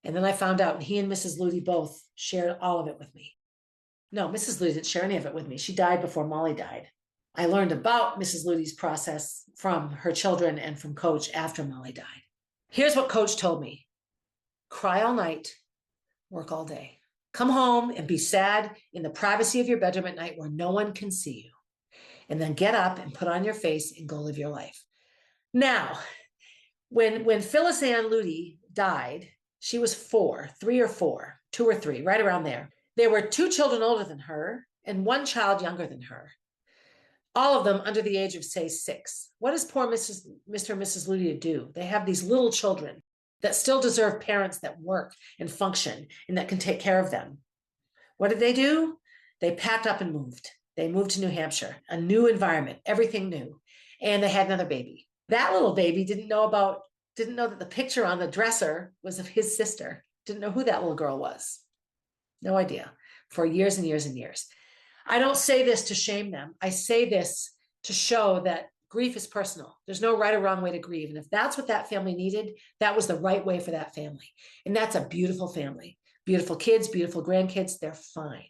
And then I found out, and he and Mrs. Ludi both shared all of it with me. No, Mrs. Ludi didn't share any of it with me. She died before Molly died. I learned about Mrs. Ludi's process from her children and from Coach after Molly died. Here's what Coach told me. Cry all night, work all day. Come home and be sad in the privacy of your bedroom at night where no one can see you. And then get up and put on your face and go live your life. Now, when Phyllis Ann Ludi died, she was 3 or 4, 2 or 3, right around there. There were 2 children older than her and 1 child younger than her. All of them under the age of, say, 6. What does poor Mr. and Mrs. Ludi do? They have these little children that still deserve parents that work and function and that can take care of them. What did they do? They packed up and moved. They moved to New Hampshire, a new environment, everything new. And they had another baby. That little baby didn't know that the picture on the dresser was of his sister. Didn't know who that little girl was. No idea. For years and years and years. I don't say this to shame them. I say this to show that grief is personal. There's no right or wrong way to grieve. And if that's what that family needed, that was the right way for that family. And that's a beautiful family. Beautiful kids, beautiful grandkids, they're fine.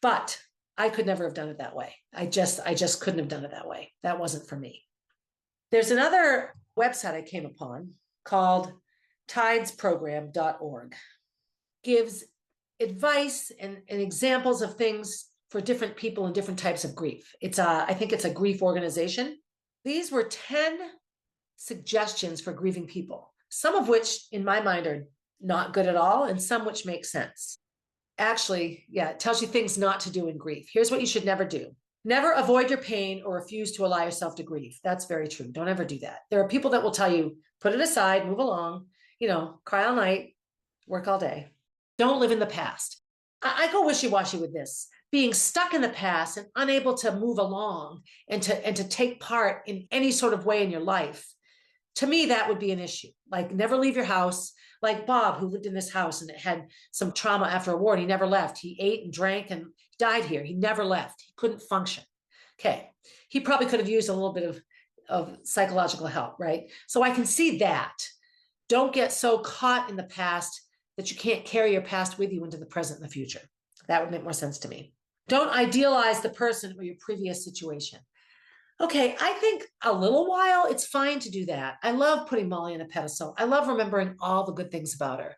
But I could never have done it that way. I just couldn't have done it that way. That wasn't for me. There's another website I came upon called tidesprogram.org. Gives advice and examples of things for different people and different types of grief. I think it's a grief organization. These were 10 suggestions for grieving people, some of which in my mind are not good at all, and some which make sense. Actually, it tells you things not to do in grief. Here's what you should never do. Never avoid your pain or refuse to allow yourself to grieve. That's very true. Don't ever do that. There are people that will tell you, put it aside, move along, cry all night, work all day. Don't live in the past. I go wishy-washy with this. Being stuck in the past and unable to move along and to take part in any sort of way in your life To me, that would be an issue. Like never leave your house. Like Bob, who lived in this house and had some trauma after a war, and he never left. He ate and drank and died here. He never left. He couldn't function. Okay. He probably could have used a little bit of psychological help, right? So I can see that. Don't get so caught in the past that you can't carry your past with you into the present and the future. That would make more sense to me. Don't idealize the person or your previous situation. Okay, I think a little while, it's fine to do that. I love putting Molly on a pedestal. I love remembering all the good things about her.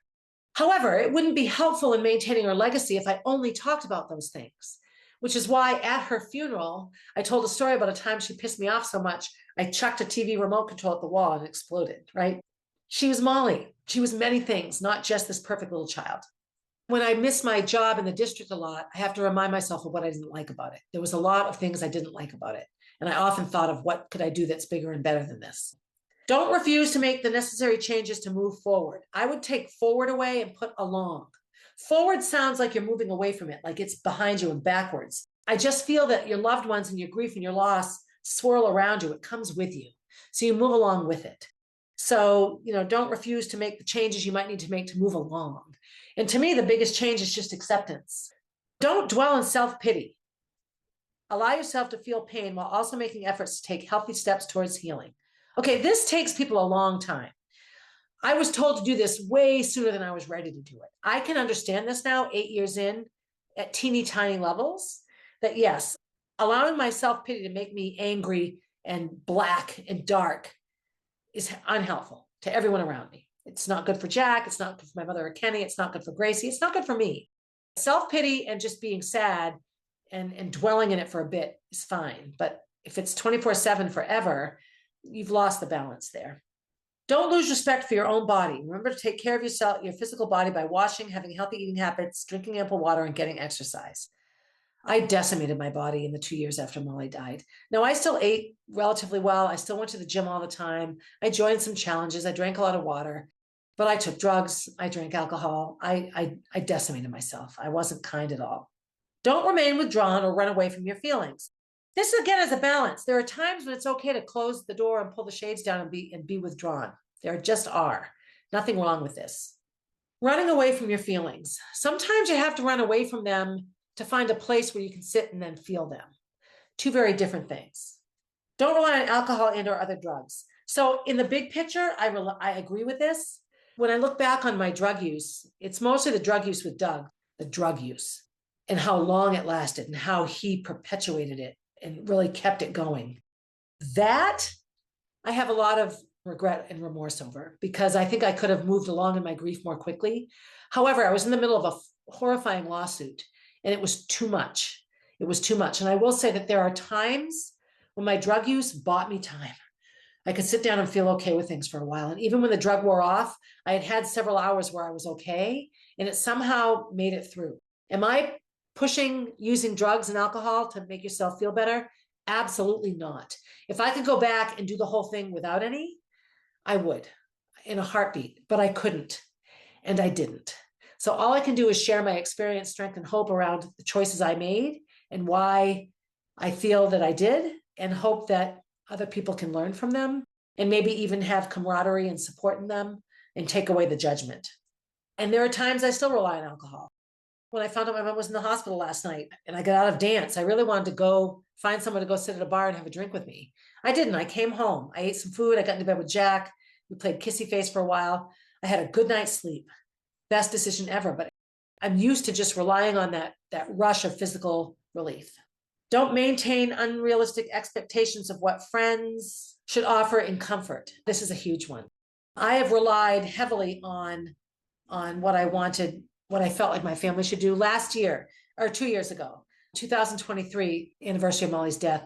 However, it wouldn't be helpful in maintaining her legacy if I only talked about those things, which is why at her funeral, I told a story about a time she pissed me off so much, I chucked a TV remote control at the wall and it exploded, right? She was Molly. She was many things, not just this perfect little child. When I miss my job in the district a lot, I have to remind myself of what I didn't like about it. There was a lot of things I didn't like about it. And I often thought of what could I do that's bigger and better than this. Don't refuse to make the necessary changes to move forward. I would take forward away and put along. Forward sounds like you're moving away from it, like it's behind you and backwards. I just feel that your loved ones and your grief and your loss swirl around you. It comes with you. So you move along with it. So, don't refuse to make the changes you might need to make to move along. And to me, the biggest change is just acceptance. Don't dwell in self-pity. Allow yourself to feel pain while also making efforts to take healthy steps towards healing. Okay, this takes people a long time. I was told to do this way sooner than I was ready to do it. I can understand this now, 8 years in, at teeny tiny levels, that yes, allowing my self-pity to make me angry and black and dark is unhelpful to everyone around me. It's not good for Jack. It's not good for my mother or Kenny. It's not good for Gracie. It's not good for me. Self-pity and just being sad and dwelling in it for a bit is fine. But if it's 24/7 forever, you've lost the balance there. Don't lose respect for your own body. Remember to take care of yourself, your physical body by washing, having healthy eating habits, drinking ample water, and getting exercise. I decimated my body in the 2 years after Molly died. Now, I still ate relatively well. I still went to the gym all the time. I joined some challenges. I drank a lot of water, but I took drugs. I drank alcohol. I decimated myself. I wasn't kind at all. Don't remain withdrawn or run away from your feelings. This, again, is a balance. There are times when it's okay to close the door and pull the shades down and be withdrawn. There just are. Nothing wrong with this. Running away from your feelings. Sometimes you have to run away from them to find a place where you can sit and then feel them. Two very different things. Don't rely on alcohol and or other drugs. So in the big picture, I agree with this. When I look back on my drug use, it's mostly the drug use with Doug, the drug use, and how long it lasted and how he perpetuated it and really kept it going. That I have a lot of regret and remorse over because I think I could have moved along in my grief more quickly. However, I was in the middle of a horrifying lawsuit and it was too much. It was too much. And I will say that there are times when my drug use bought me time. I could sit down and feel okay with things for a while. And even when the drug wore off, I had had several hours where I was okay and it somehow made it through. Am I pushing using drugs and alcohol to make yourself feel better? Absolutely not. If I could go back and do the whole thing without any, I would in a heartbeat, but I couldn't and I didn't. So all I can do is share my experience, strength, and hope around the choices I made and why I feel that I did, and hope that other people can learn from them and maybe even have camaraderie and support in them and take away the judgment. And there are times I still rely on alcohol. When I found out my mom was in the hospital last night and I got out of dance, I really wanted to go find someone to go sit at a bar and have a drink with me. I didn't. I came home. I ate some food. I got into bed with Jack. We played kissy face for a while. I had a good night's sleep. Best decision ever. But I'm used to just relying on that rush of physical relief. Don't maintain unrealistic expectations of what friends should offer in comfort. This is a huge one. I have relied heavily on what I wanted, what I felt like my family should do. Last year, or 2 years ago, 2023, anniversary of Molly's death,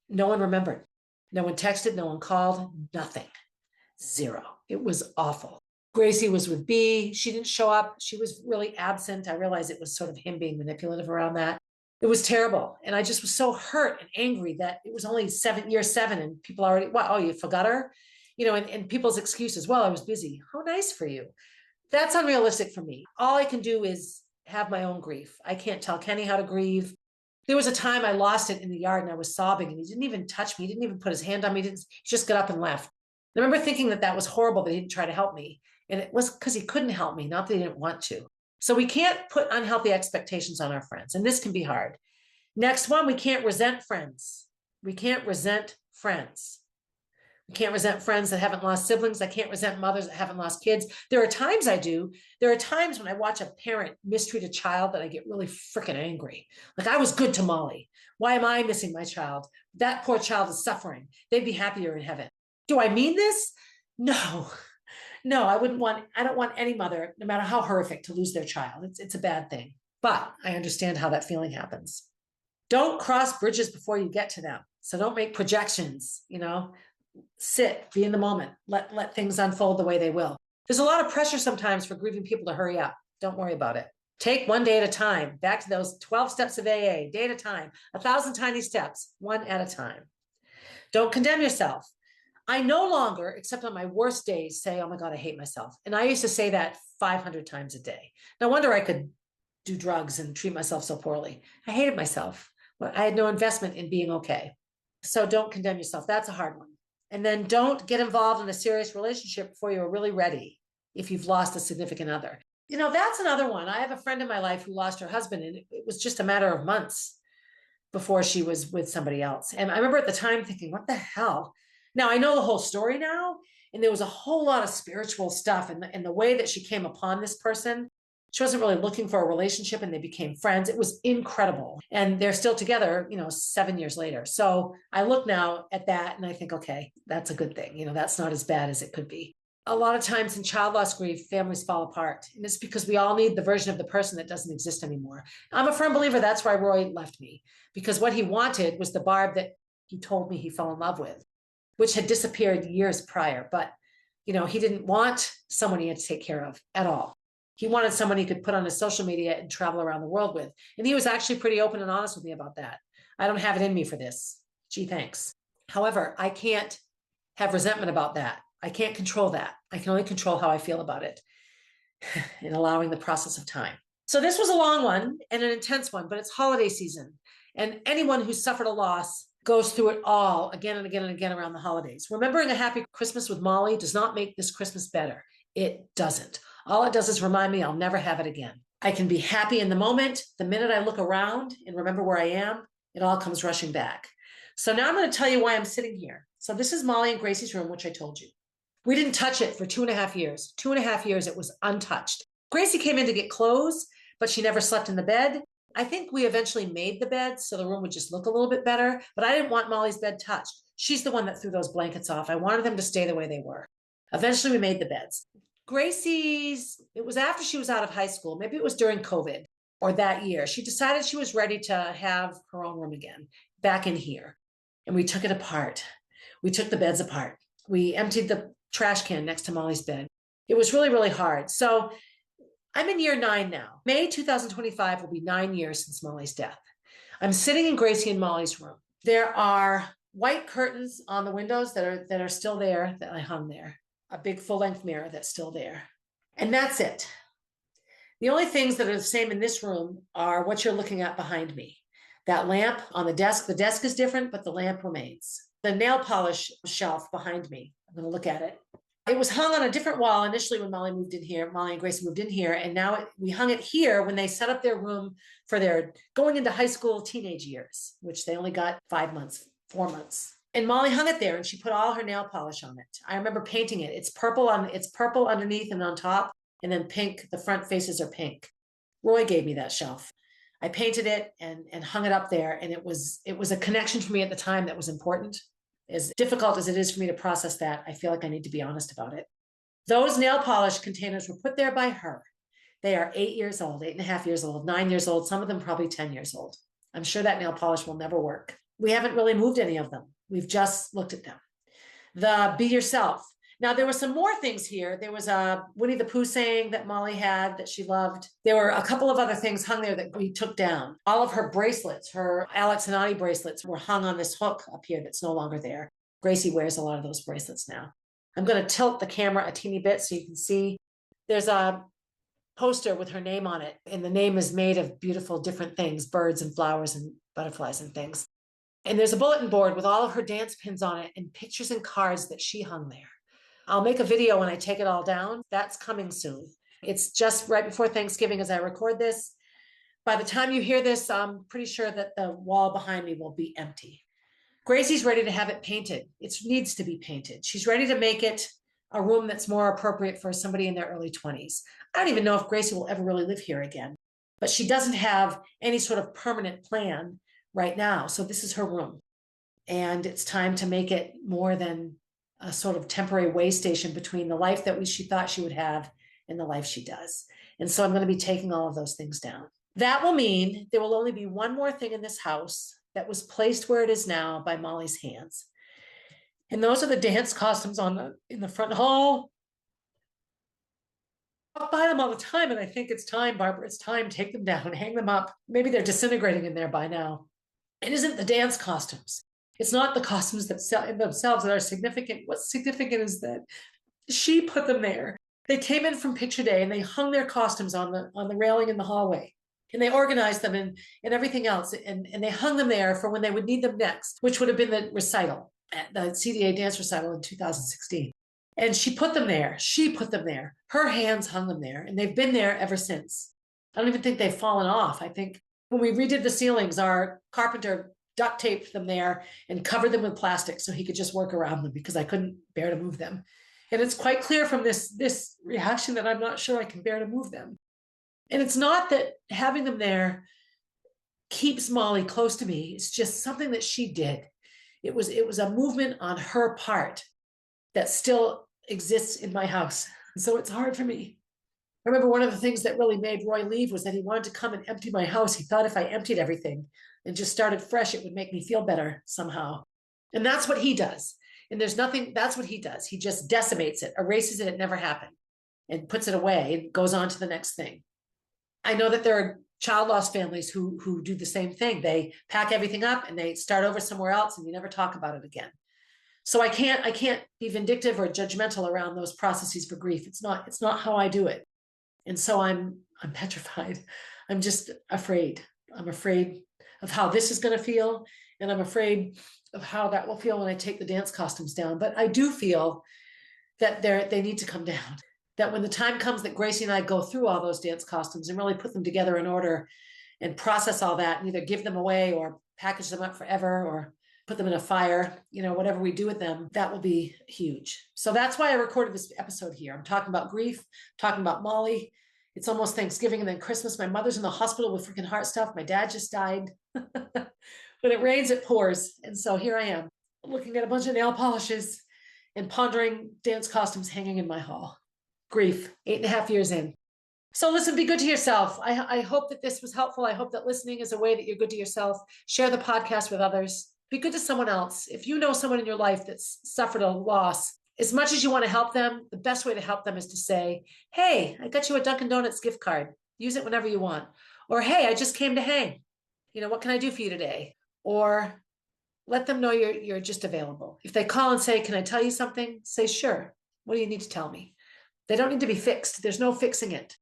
no one remembered. No one texted, no one called, nothing. Zero. It was awful. Gracie was with B. She didn't show up. She was really absent. I realized it was sort of him being manipulative around that. It was terrible. And I just was so hurt and angry that it was only year seven and people already, wow, oh, you forgot her? And people's excuses, well, I was busy. How nice for you. That's unrealistic for me. All I can do is have my own grief. I can't tell Kenny how to grieve. There was a time I lost it in the yard and I was sobbing and he didn't even touch me. He didn't even put his hand on me. He just got up and left. I remember thinking that that was horrible that he didn't try to help me. And it was because he couldn't help me, not that he didn't want to. So we can't put unhealthy expectations on our friends. And this can be hard. Next one, we can't resent friends. We can't resent friends. We can't resent friends that haven't lost siblings. I can't resent mothers that haven't lost kids. There are times I do. There are times when I watch a parent mistreat a child that I get really freaking angry. Like, I was good to Molly. Why am I missing my child? That poor child is suffering. They'd be happier in heaven. Do I mean this? No. No, I don't want any mother, no matter how horrific, to lose their child. It's a bad thing. But I understand how that feeling happens. Don't cross bridges before you get to them. So don't make projections, sit, be in the moment, let things unfold the way they will. There's a lot of pressure sometimes for grieving people to hurry up. Don't worry about it. Take one day at a time. Back to those 12 steps of AA, day at a time, 1,000 tiny steps, one at a time. Don't condemn yourself. I no longer, except on my worst days, say, oh my God, I hate myself. And I used to say that 500 times a day. No wonder I could do drugs and treat myself so poorly. I hated myself. I had no investment in being okay. So don't condemn yourself. That's a hard one. And then don't get involved in a serious relationship before you're really ready if you've lost a significant other. That's another one. I have a friend in my life who lost her husband, and it was just a matter of months before she was with somebody else. And I remember at the time thinking, what the hell? Now I know the whole story now, and there was a whole lot of spiritual stuff in the way that she came upon this person. She wasn't really looking for a relationship, and they became friends. It was incredible. And they're still together, 7 years later. So I look now at that and I think, okay, that's a good thing. That's not as bad as it could be. A lot of times in child loss grief, families fall apart. And it's because we all need the version of the person that doesn't exist anymore. I'm a firm believer that's why Roy left me, because what he wanted was the Barb that he told me he fell in love with, which had disappeared years prior. But, he didn't want someone he had to take care of at all. He wanted someone he could put on his social media and travel around the world with. And he was actually pretty open and honest with me about that. I don't have it in me for this. Gee, thanks. However, I can't have resentment about that. I can't control that. I can only control how I feel about it and allowing the process of time. So this was a long one and an intense one, but it's holiday season. And anyone who's suffered a loss goes through it all again and again and again around the holidays. Remembering a happy Christmas with Molly does not make this Christmas better. It doesn't. All it does is remind me I'll never have it again. I can be happy in the moment. The minute I look around and remember where I am, it all comes rushing back. So now I'm going to tell you why I'm sitting here. So this is Molly and Gracie's room, which I told you. We didn't touch it for 2.5 years. 2.5 years, it was untouched. Gracie came in to get clothes, but she never slept in the bed. I think we eventually made the bed so the room would just look a little bit better, but I didn't want Molly's bed touched. She's the one that threw those blankets off. I wanted them to stay the way they were. Eventually we made the beds. Gracie's, it was after she was out of high school. Maybe it was during COVID or that year. She decided she was ready to have her own room again, back in here. And we took it apart. We took the beds apart. We emptied the trash can next to Molly's bed. It was really, really hard. So I'm in year 9 now. May 2025 will be 9 years since Molly's death. I'm sitting in Gracie and Molly's room. There are white curtains on the windows that are still there, that I hung there. A big full-length mirror that's still there. And that's it. The only things that are the same in this room are what you're looking at behind me. That lamp on the desk is different, but the lamp remains. The nail polish shelf behind me, I'm going to look at it. It was hung on a different wall initially when Molly moved in here. Molly and Gracie moved in here, and now we hung it here when they set up their room for their going into high school teenage years, which they only got 5 months, 4 months. And Molly hung it there, and she put all her nail polish on it. I remember painting it. It's purple underneath and on top, and then pink. The front faces are pink. Roy gave me that shelf. I painted it and hung it up there, and it was a connection for me at the time that was important. As difficult as it is for me to process that, I feel like I need to be honest about it. Those nail polish containers were put there by her. They are 8 years old, 8.5 years old, 9 years old, some of them probably 10 years old. I'm sure that nail polish will never work. We haven't really moved any of them. We've just looked at them. The be yourself. Now, there were some more things here. There was a Winnie the Pooh saying that Molly had that she loved. There were a couple of other things hung there that we took down. All of her bracelets, her Alex and Ani bracelets, were hung on this hook up here that's no longer there. Gracie wears a lot of those bracelets now. I'm going to tilt the camera a teeny bit so you can see. There's a poster with her name on it, and the name is made of beautiful different things, birds and flowers and butterflies and things. And there's a bulletin board with all of her dance pins on it and pictures and cards that she hung there. I'll make a video when I take it all down. That's coming soon. It's just right before Thanksgiving as I record this. By the time you hear this, I'm pretty sure that the wall behind me will be empty. Gracie's ready to have it painted. It needs to be painted. She's ready to make it a room that's more appropriate for somebody in their early 20s. I don't even know if Gracie will ever really live here again, but she doesn't have any sort of permanent plan right now. So this is her room. And it's time to make it more than a sort of temporary way station between the life that she thought she would have and the life she does. And so I'm going to be taking all of those things down. That will mean there will only be one more thing in this house that was placed where it is now by Molly's hands. And those are the dance costumes in the front hall. I buy them all the time, and I think it's time, Barbara, it's time, take them down, hang them up. Maybe they're disintegrating in there by now. It isn't the dance costumes. It's not the costumes in themselves that are significant. What's significant is that she put them there. They came in from picture day and they hung their costumes on the railing in the hallway. And they organized them and everything else. And they hung them there for when they would need them next, which would have been the recital, the CDA dance recital in 2016. And she put them there. She put them there. Her hands hung them there. And they've been there ever since. I don't even think they've fallen off. I think when we redid the ceilings, our carpenter duct taped them there and covered them with plastic so he could just work around them because I couldn't bear to move them. And it's quite clear from this reaction that I'm not sure I can bear to move them. And it's not that having them there keeps Molly close to me. It's just something that she did. It was a movement on her part that still exists in my house. So it's hard for me. I remember one of the things that really made Roy leave was that he wanted to come and empty my house. He thought if I emptied everything and just started fresh, it would make me feel better somehow. And that's what he does. And that's what he does. He just decimates it, erases it never happened, and puts it away and goes on to the next thing. I know that there are child loss families who do the same thing. They pack everything up and they start over somewhere else and you never talk about it again. So I can't be vindictive or judgmental around those processes for grief. It's not how I do it. And so I'm petrified. I'm just afraid. I'm afraid of how this is going to feel. And I'm afraid of how that will feel when I take the dance costumes down. But I do feel that they need to come down. That when the time comes that Gracie and I go through all those dance costumes and really put them together in order and process all that and either give them away or package them up forever or put them in a fire, whatever we do with them, that will be huge. So that's why I recorded this episode here. I'm talking about grief, talking about Molly. It's almost Thanksgiving and then Christmas. My mother's in the hospital with freaking heart stuff. My dad just died. When it rains, it pours. And so here I am looking at a bunch of nail polishes and pondering dance costumes hanging in my hall. Grief, 8.5 years in. So listen, be good to yourself. I hope that this was helpful. I hope that listening is a way that you're good to yourself. Share the podcast with others. Be good to someone else. If you know someone in your life that's suffered a loss, as much as you want to help them, the best way to help them is to say, hey, I got you a Dunkin' Donuts gift card. Use it whenever you want. Or, hey, I just came to hang. What can I do for you today? Or let them know you're just available. If they call and say, can I tell you something? Say, sure. What do you need to tell me? They don't need to be fixed. There's no fixing it.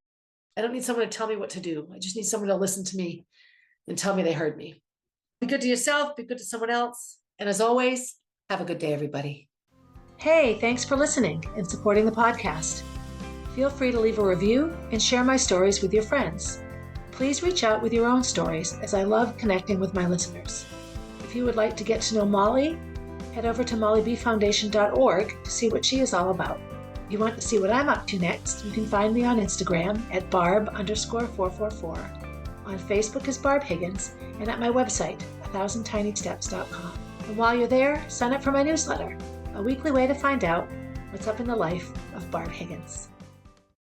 I don't need someone to tell me what to do. I just need someone to listen to me and tell me they heard me. Be good to yourself. Be good to someone else. And as always, have a good day, everybody. Hey, thanks for listening and supporting the podcast. Feel free to leave a review and share my stories with your friends. Please reach out with your own stories, as I love connecting with my listeners. If you would like to get to know Molly, head over to mollybfoundation.org to see what she is all about. If you want to see what I'm up to next, you can find me on Instagram at barb_444, on Facebook as Barb Higgins, and at my website, 1000tinysteps.com. And while you're there, sign up for my newsletter, a weekly way to find out what's up in the life of Barb Higgins.